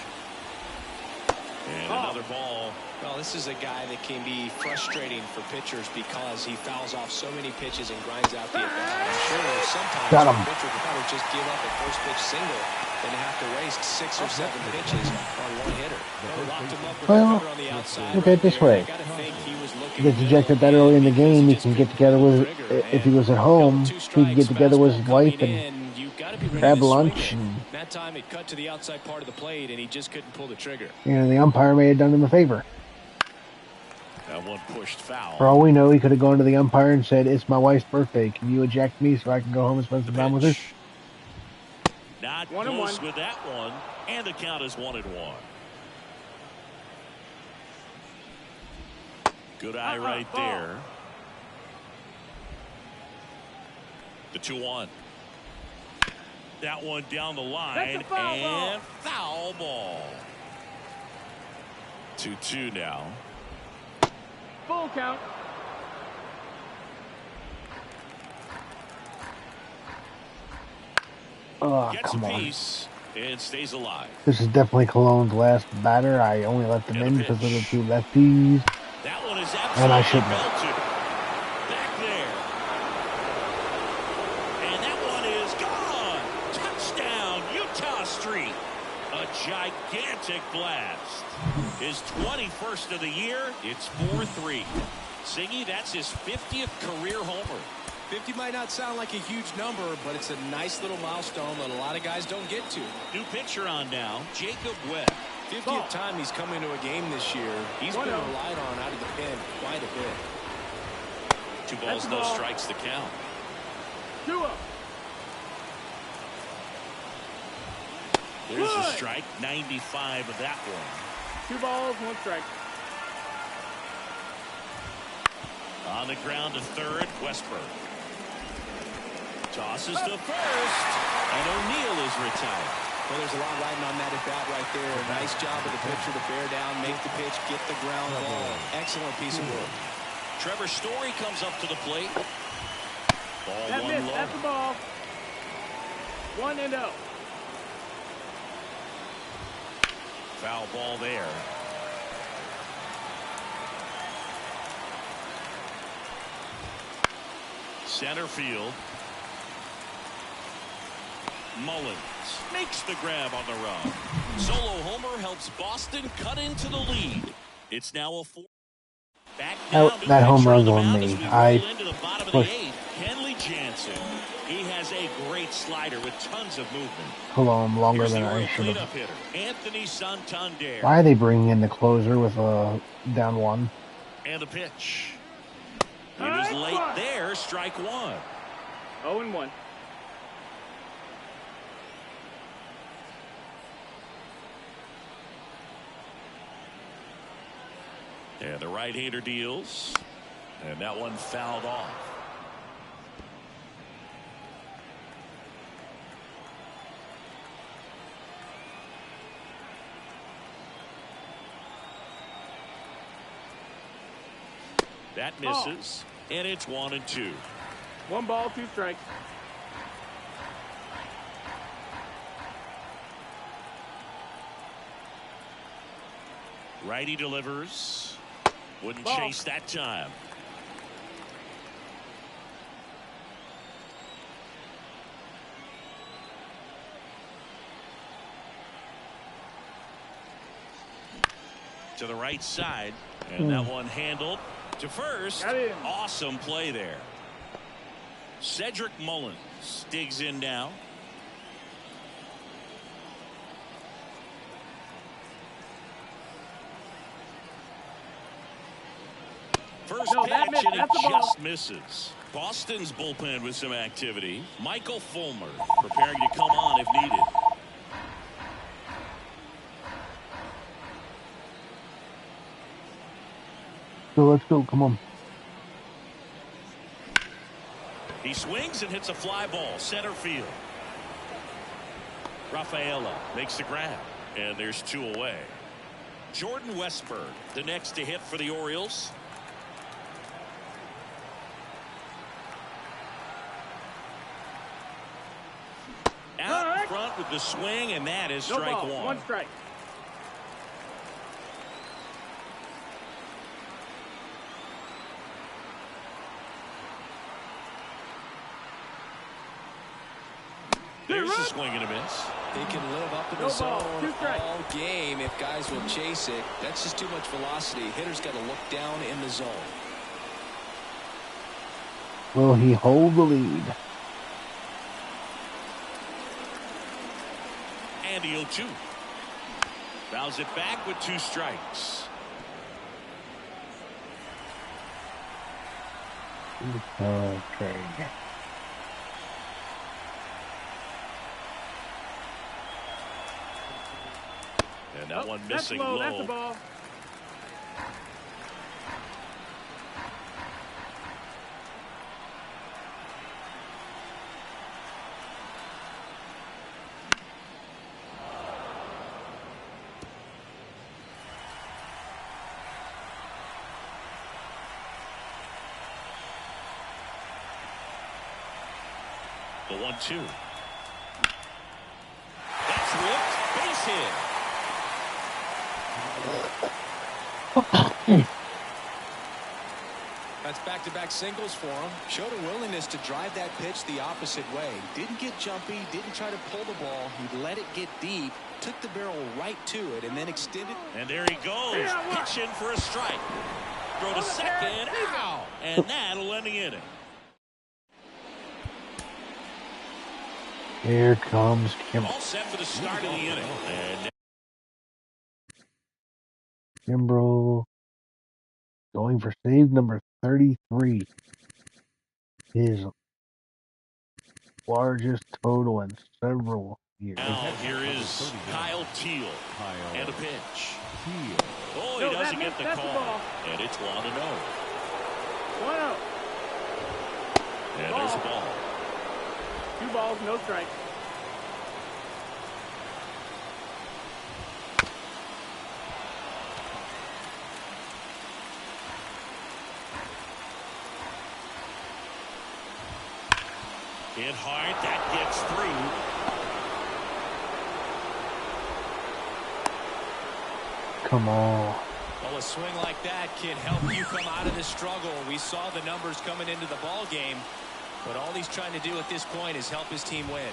And another ball. Well, this is a guy that can be frustrating for pitchers because he fouls off so many pitches and grinds out the at-bat. I'm sure sometimes a pitcher would rather just give up a first pitch single than to have to waste 6 or 7 pitches on 1 hitter. Locked him up with a cutter on the outside. Look at it this way. He gets ejected that early in the game. He can get together with, if he was at home, he could get together with his wife and grab lunch. And, that time it cut to the outside part of the plate, and he just couldn't pull the trigger. You know, the umpire may have done him a favor. That one pushed foul. For all we know, he could have gone to the umpire and said, "It's my wife's birthday. Can you eject me so I can go home and spend some time with her?" Not close with that one, and the count is 1 and 1. Good eye right there. The 2-1. That one down the line, and foul ball. 2-2 now. Full count. Oh, Gets come a on. piece and stays alive. This is definitely Cologne's last batter. I only left him in because of the 2 lefties. That one is And I absolutely shouldn't have. belted. Back there. And that one is gone. Touchdown, Utah Street. A gigantic blast. His 21st of the year. It's 4-3. Singy, that's his 50th career homer. 50 might not sound like a huge number, but it's a nice little milestone that a lot of guys don't get to. New pitcher on now, Jacob Webb. 50th time he's come into a game this year. He's been relied on out of the pen quite a bit. 2 balls, no strikes to count. 2-0. There's a strike, 95 of that one. 2 balls, 1 strike. On the ground to third, Westberg. Tosses to first, and O'Neill is retired. Well, there's a lot riding on that at bat right there. Nice job of the pitcher to bear down, make the pitch, get the ground ball. Excellent piece of work. Trevor Story comes up to the plate. Ball That 1 missed. low. That's the ball. 1-0. Foul ball there. Center field. Mullins makes the grab on the run. Solo homer helps Boston cut into the lead. It's now a 4. Back down to That home pitcher run's the on mound me. as we I roll into the bottom of pushed. the 8th. Kenley Jansen. He has a great slider with tons of movement. Hold on, longer Here's than the I Oriole should have. cleanup hitter, Anthony Santander. Why are they bringing in the closer with a down 1? And the pitch. He was late there. Strike 1. 0-1. And the right-hander deals. And that one fouled off. That misses. And it's 1-2. 1 ball, 2 strikes. Righty delivers. Wouldn't Ball. chase that time. To the right side. And that one handled to first. Got him. Awesome play there. Cedric Mullins digs in now. First No, that pitch, missed. and it That's the ball. just misses. Boston's bullpen with some activity. Michael Fulmer preparing to come on if needed. So let's go. Come on. He swings and hits a fly ball center field. Rafaela makes the grab, and there's 2 away. Jordan Westburg, the next to hit for the Orioles. Out in front with the swing, and that is No strike ball, 1. 1 strike. There's a swing and a miss. He can live up in No the ball, zone 2 strikes. all game if guys will chase it. That's just too much velocity. Hitter's got to look down in the zone. Will he hold the lead? And the 0-2. Fouls it back with 2 strikes. Okay. And that one That's missing low. low. That's the ball. The 1-2. That's ripped. Base hit. That's back-to-back singles for him. Showed a willingness to drive that pitch the opposite way. Didn't get jumpy, didn't try to pull the ball. He let it get deep, took the barrel right to it, and then extended. And there he goes. Pitching for a strike. Throw to second. Ow! And that'll end the inning. Here comes Kimbrel. All set for the start of the inning. And Kimbrel going for save number 33. His largest total in several years. now here is Kyle Teal. And a pitch. Oh, he No, doesn't that get the missed. That's the call. ball. And it's 1-0. 1-0. And there's a ball. 2 balls, no strikes. Hit hard. That gets through. Come on. Well, a swing like that can help you come out of this struggle. We saw the numbers coming into the ball game, but all he's trying to do at this point is help his team win.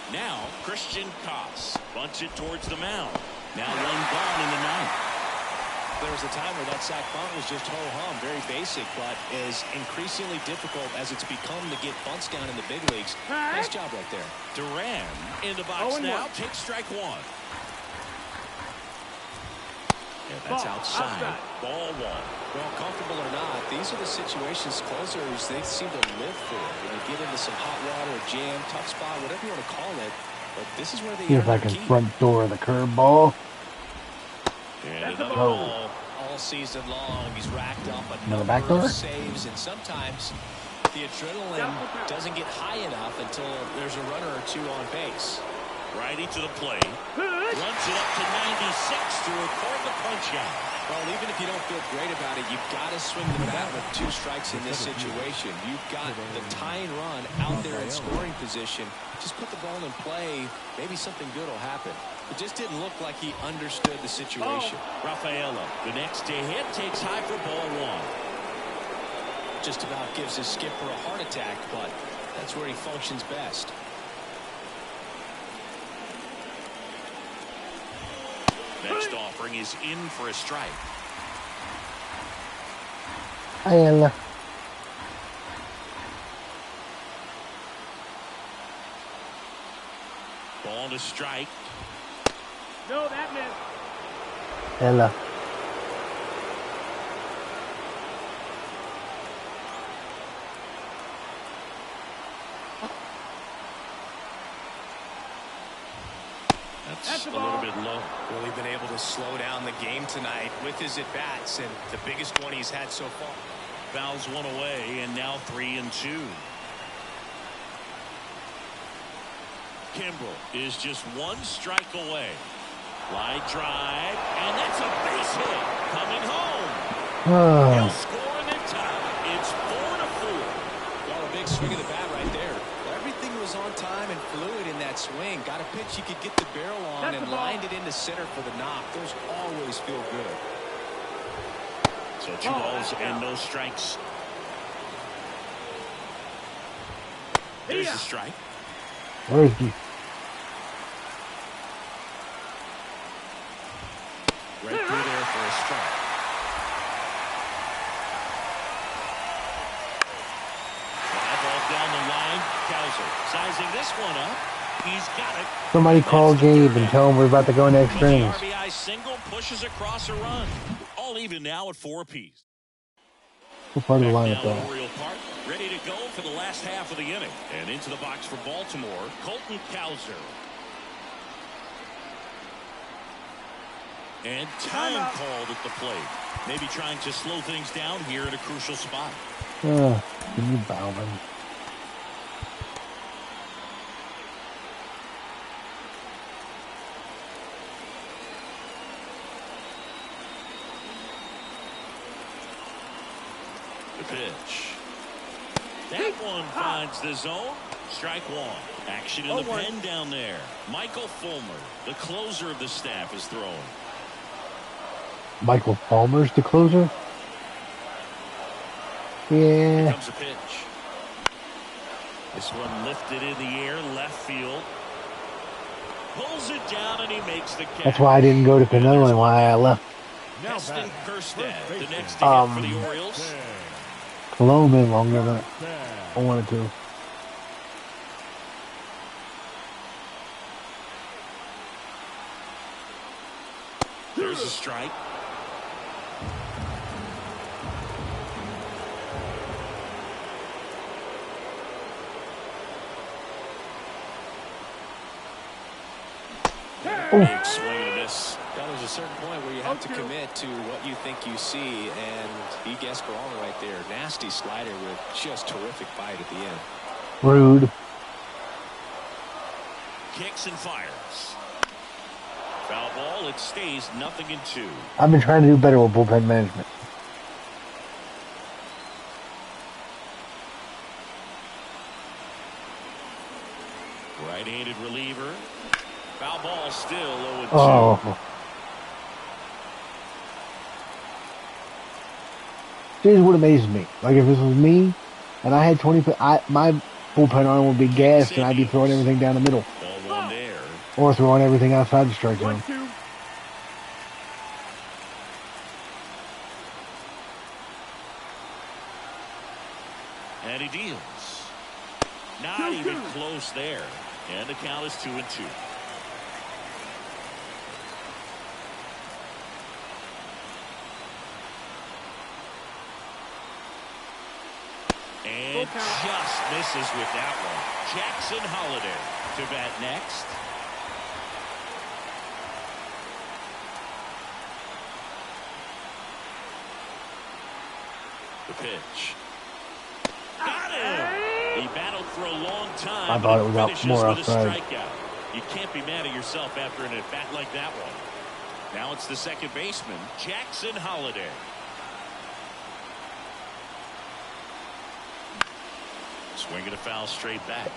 Now, Christian Koss bunts it towards the mound. Now one gone in the ninth. There was a time where that sac bunt was just ho-hum, very basic, but is increasingly difficult as it's become to get bunts down in the big leagues. Nice job right there. Duran in the box now. Takes strike one. Yeah, that's outside. Ball one. Well, comfortable or not, these are the situations closers they seem to live for. When you get into some hot water, jam, tough spot, whatever you want to call it, but this is where they see if I can front door the curveball. And another ball. All season long, he's racked up a Another number back door? of saves, and sometimes the adrenaline doesn't get high enough until there's a runner or two on base. Righty to the plate. Runs it up to 96 to record the punch out. Well, even if you don't feel great about it, you've got to swing the bat with 2 strikes in this situation. You've got the tying run out there in scoring position. Just put the ball in play. Maybe something good will happen. It just didn't look like he understood the situation. Rafaela, the next to hit, takes high for ball one. Just about gives his skipper a heart attack, but that's where he functions best. Next offering is in for a strike. Ayala. Ball to strike. No, that missed. Ella. That's a little bit low. Really been able to slow down the game tonight with his at-bats, and the biggest one he's had so far. Fouls one away, and now 3-2. Kimbrel is just 1 strike away. Line drive, and that's a base hit. Coming home. He'll score and then tie. It's 4-4. Well, a big swing of the bat right there. Everything was on time and fluid in that swing. Got a pitch you could get the barrel on and lined it into center for the knock. Those always feel good. So 2 balls and no strikes. There's the strike. Where is he? Right through there for a strike. Fly ball down the line. Kowser sizing this one up. He's got it. Somebody call Gabe and tell him we're about to go in extra innings. RBI single pushes across a run. All even now at 4 apiece. What part of the Back lineup down though? Oriole Park, ready to go for the last half of the inning. And into the box for Baltimore, Colton Kowser. And time called at the plate. Maybe trying to slow things down here at a crucial spot. Can you Bauman? The pitch. That one finds the zone. Strike one. Action in the pen down there. Michael Fulmer, the closer of the staff, is throwing. Michael Palmer's the closer? Here Yeah. comes a pitch. This one lifted in the air, left field. Pulls it down and he makes the catch. That's why I didn't go to Cano and why I left. Heston Kjerstad, the next to hit for the Orioles. Cologne been longer than I wanted to. There's a strike. Big swing and a miss. There's a certain point where you have to commit to what you think you see, and he guessed wrong right there. Nasty slider with just terrific bite at the end. Rude. Kicks and fires. Foul ball. It stays 0-2. I've been trying to do better with bullpen management. Right-handed reliever. Foul ball still 0-2. Oh. Here's what amazes me. Like, if this was me, and I had 20, my bullpen arm would be gassed, and I'd be throwing everything down the middle. Ball one there. Or throwing everything outside the strike zone. 1-2. And he deals. Not even close there. And the count is 2-2. And just misses with that one. Jackson Holiday to bat next. The pitch. Got him! He battled for a long time. I thought it was out more outside. You can't be mad at yourself after an at-bat like that one. Now it's the second baseman, Jackson Holiday. Swinging a foul straight back.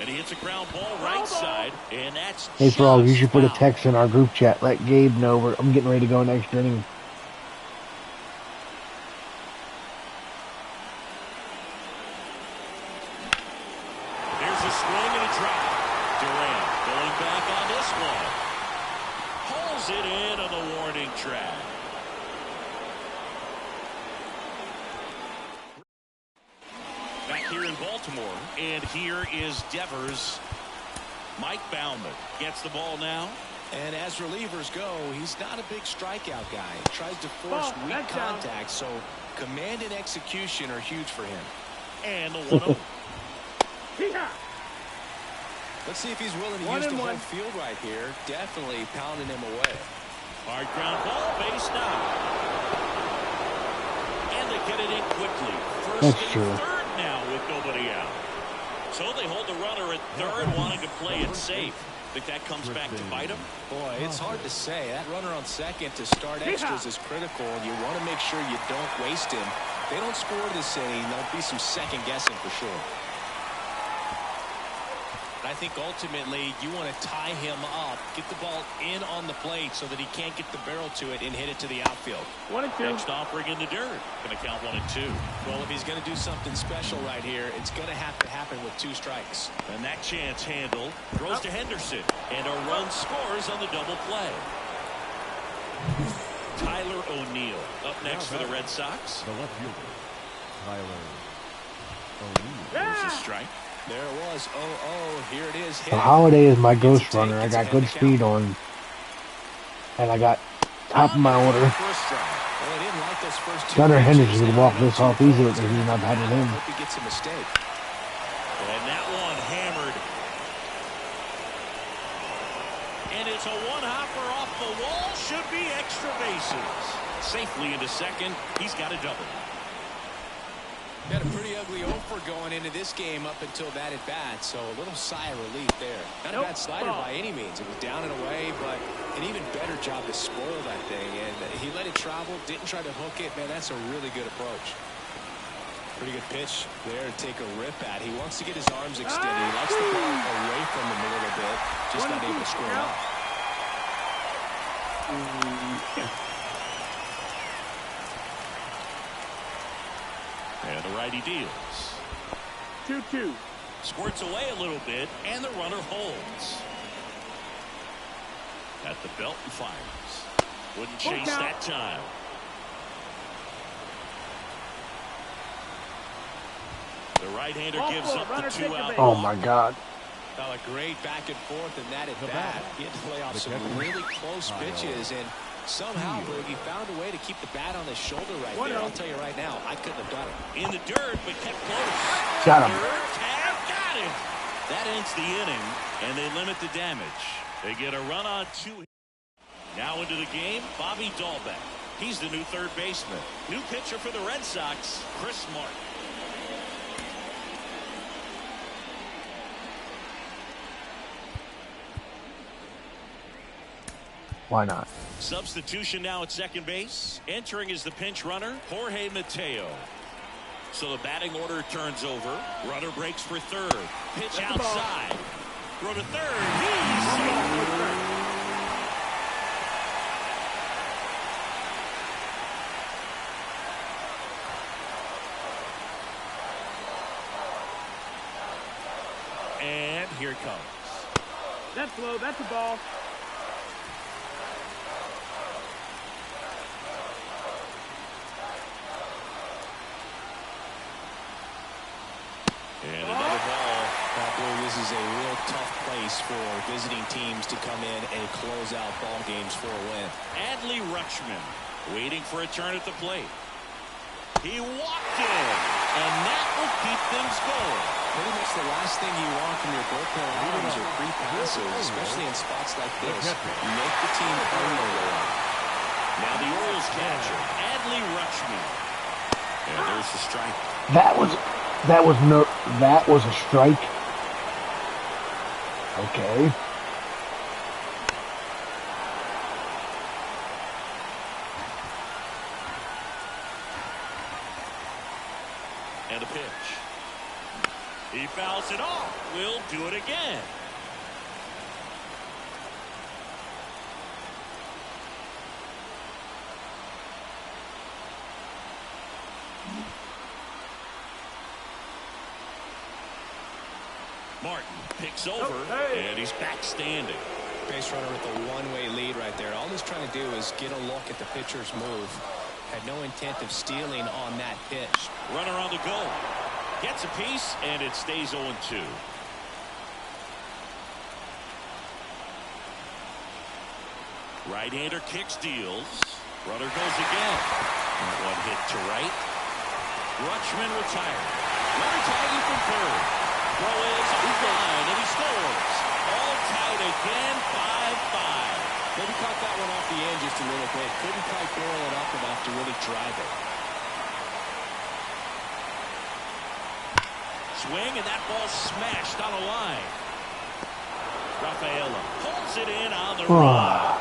And he hits a ground ball right side, and that's Hey, Frog, you should put a text in our group chat. Let Gabe know I'm getting ready to go next inning. There's a swing and a drop. Durant going back on this one. Pulls it in on the warning track. Back here in Baltimore, and here is Devers. Mike Baumann gets the ball now. And as relievers go, he's not a big strikeout guy. He tries to force weak contact, so command and execution are huge for him. And the 1-0. Let's see if he's willing to use the home field right here. Definitely pounding him away. Hard ground ball, base now. And they get it in quickly. First and third now with nobody out. So they hold the runner at third, wanting to play it safe. Think that comes back to bite him? Boy, It's hard to say. That runner on second to start extras is critical, and you want to make sure you don't waste him. If they don't score this inning, there'll be some second guessing for sure. I think ultimately you want to tie him up, get the ball in on the plate so that he can't get the barrel to it and hit it to the outfield. 1-2. Next offering in the dirt. Going to count 1-2. Well, if he's going to do something special right here, it's going to have to happen with 2 strikes. And that chance handled. Throws to Henderson. And a run scores on the double play. Tyler O'Neill up next for the Red Sox. The left fielder, Tyler O'Neill. There's a strike. There it was. Oh, here it is. The Holiday is my ghost runner. I got good speed on, and I got top of my order. Gunnar Henderson would walk this off easily if he's not having him. Hope he gets a mistake. And that one hammered. And it's a one-hopper off the wall. Should be extra bases. Safely into second. He's got a double. Got a pretty ugly offer going into this game up until that at bat, so a little sigh of relief there. Not a bad slider by any means. It was down and away, but an even better job to spoil that thing. And he let it travel, didn't try to hook it. Man, that's a really good approach. Pretty good pitch there to take a rip at. He wants to get his arms extended. He likes the ball away from him a little bit, just not able to square up. And the righty deals. 2-2. Squirts away a little bit, and the runner holds. At the belt and fires. Wouldn't chase that time. The right-hander gives up the 2-out. Oh my God. Well, a great back and forth in that at bat. He had to play off some really close pitches, and somehow, Boogie found a way to keep the bat on his shoulder right there. I'll tell you right now, I couldn't have done it. In the dirt, but kept close. Got him. Got him. That ends the inning, and they limit the damage. They get a run on 2. Now into the game, Bobby Dahlbeck. He's the new third baseman. New pitcher for the Red Sox, Chris Martin. Why not? Substitution now at second base. Entering is the pinch runner, Jorge Mateo. So the batting order turns over. Runner breaks for third. Pitch outside. Throw to third. He's safe. And here it comes. That's low. That's a ball. And another ball. This is a real tough place for visiting teams to come in and close out ball games for a win. Adley Rutschman waiting for a turn at the plate. He walked in, and that will keep things going. Pretty much the last thing you want from your bullpen arms are free passes, especially in spots like this. Make the team earn their way up. Now the Orioles catcher, Adley Rutschman. And there's the strike. That was a strike. Okay. And a pitch. He fouls it off. We'll do it again. Martin picks over, and he's back standing. Base runner with a one-way lead right there. All he's trying to do is get a look at the pitcher's move. Had no intent of stealing on that pitch. Runner on the go. Gets a piece, and it stays 0-2. Right-hander kicks, deals. Runner goes again. One hit to right. Rutschman retired. Runner tagging from third. Throw is on the line, and he scores. All tied again, 5-5. Maybe caught that one off the end just a little bit. Couldn't quite barrel it up enough to really drive it. Swing, and that ball smashed on a line. Rafaela pulls it in on the run.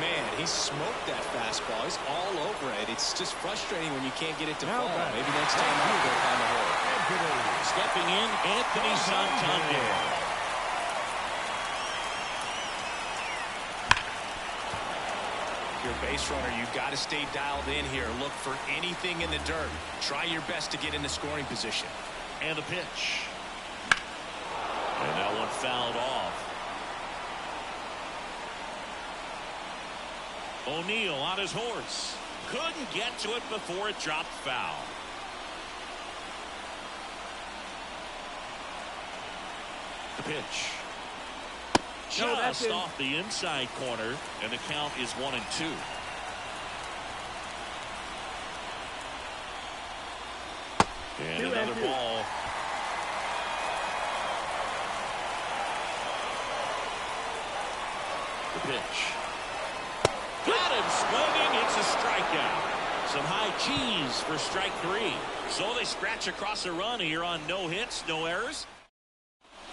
Man, he smoked that fastball. He's all over it. It's just frustrating when you can't get it to fall. Maybe next time I'll go down the hole. Stepping in, Anthony Santander. If you're a base runner, you've got to stay dialed in here. Look for anything in the dirt. Try your best to get in the scoring position. And a pitch. And that one fouled off. O'Neill on his horse. Couldn't get to it before it dropped foul. The pitch. Just off the inside corner, and the count is 1-2. And another ball. The pitch. Got him swinging. It's a strikeout. Some high cheese for strike 3. So they scratch across a run here on no hits, no errors.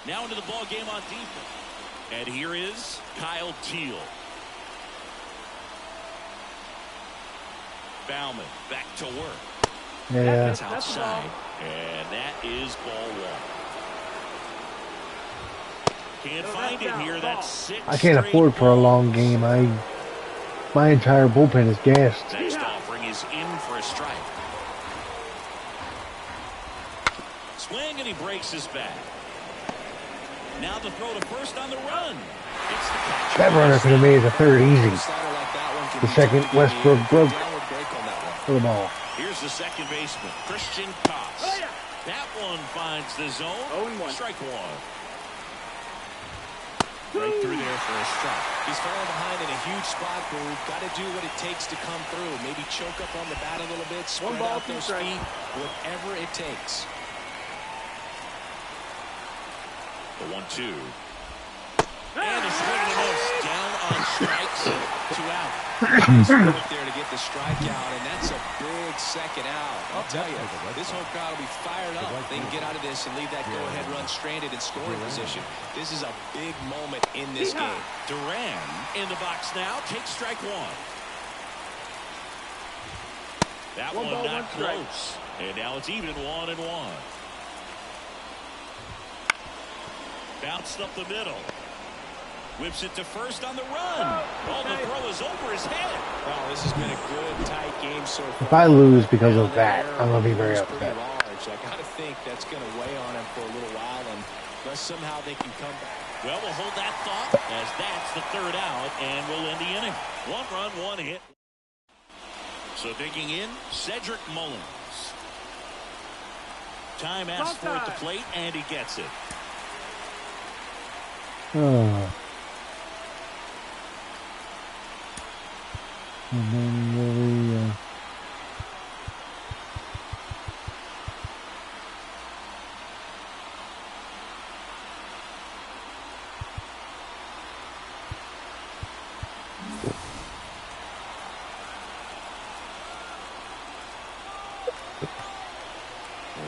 Now into the ball game on defense. And here is Kyle Teal. Bauman back to work. Yeah. That's outside. And that is ball 1. Can't find it here. That's 6. I can't afford for a long game. My entire bullpen is gassed. Next offering is in for a strike. Swing, and he breaks his bat. Now the throw to first on the run. It's the catch. That runner could have made the third easy. The second, Westbrook broke for the ball. Here's the second baseman, Christian Koss. That one finds the zone. 0-1. Strike 1. Right through there for a strike. He's falling behind in a huge spot, but we've got to do what it takes to come through. Maybe choke up on the bat a little bit, spread out those feet, whatever it takes. The 1-2. And a swing and a miss. Down on strikes. 2 out. He's up there to get the strikeout, and that's a big second out. I'll tell you, this whole crowd will be fired up. They can get out of this and leave that go-ahead run stranded in scoring position. This is a big moment in this game. Duran in the box now. Takes strike 1. That One one ball, not one strike. close. And now it's even 1-1. Bounced up the middle. Whips it to first on the run. Oh, the throw is over his head. Well, this has been a good, tight game so far. If I lose because of that, I'm going to be very upset. I got to think that's going to weigh on him for a little while, unless somehow they can come back. Well, we'll hold that thought as that's the third out, and we'll end the inning. 1 run, 1 hit. So digging in, Cedric Mullins. Time asked for at the plate, and he gets it. Oh. And then really,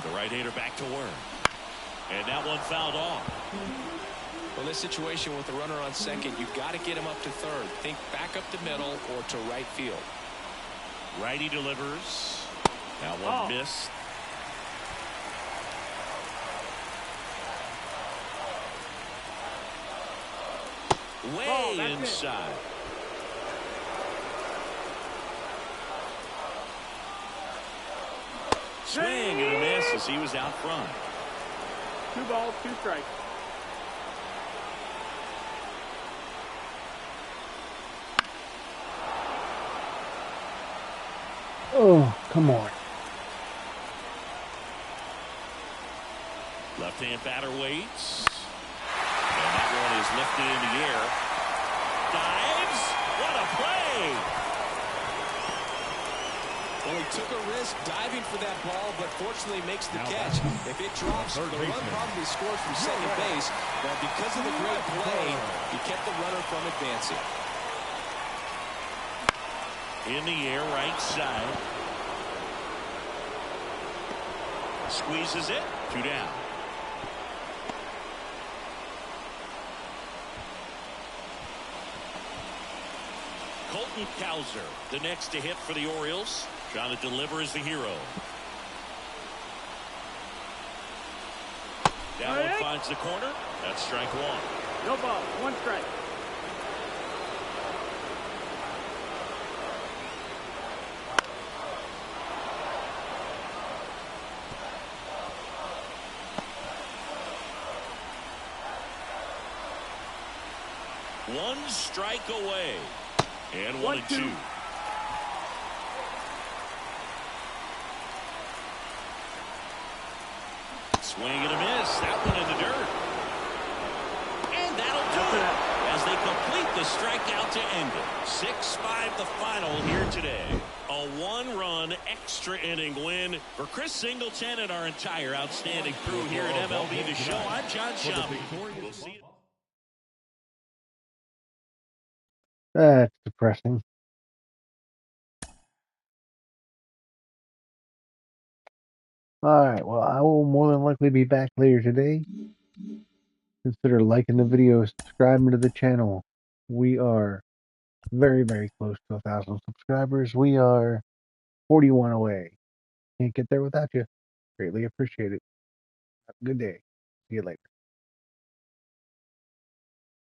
the right-hander back to work. And that one fouled off. Well, this situation with the runner on second, you've got to get him up to third. Think back up the middle or to right field. Righty delivers. That one missed. Way inside. Swing and a miss as he was out front. 2 balls, 2 strikes. oh, come on. Left-hand batter waits. And that one is lifted in the air. Dives. What a play. Well, he took a risk diving for that ball, but fortunately makes the catch. If it drops, the run probably scores from second base. But because of the great play, he kept the runner from advancing. In the air, right side. Squeezes it. 2 down. Colton Cowser, the next to hit for the Orioles. Trying to deliver as the hero. That one finds the corner. That's strike 1. No ball, 1 strike. One strike away. And 1-2. Swing and a miss. That one in the dirt. And that'll do it as they complete the strikeout to end it. 6-5 the final here today. A 1-run extra inning win for Chris Singleton and our entire outstanding crew here at MLB The Show. I'm John Shelby. We'll see you. That's depressing. Alright, well, I will more than likely be back later today. Consider liking the video, subscribing to the channel. We are very, very close to 1,000 subscribers. We are 41 away. Can't get there without you. Greatly appreciate it. Have a good day. See you later.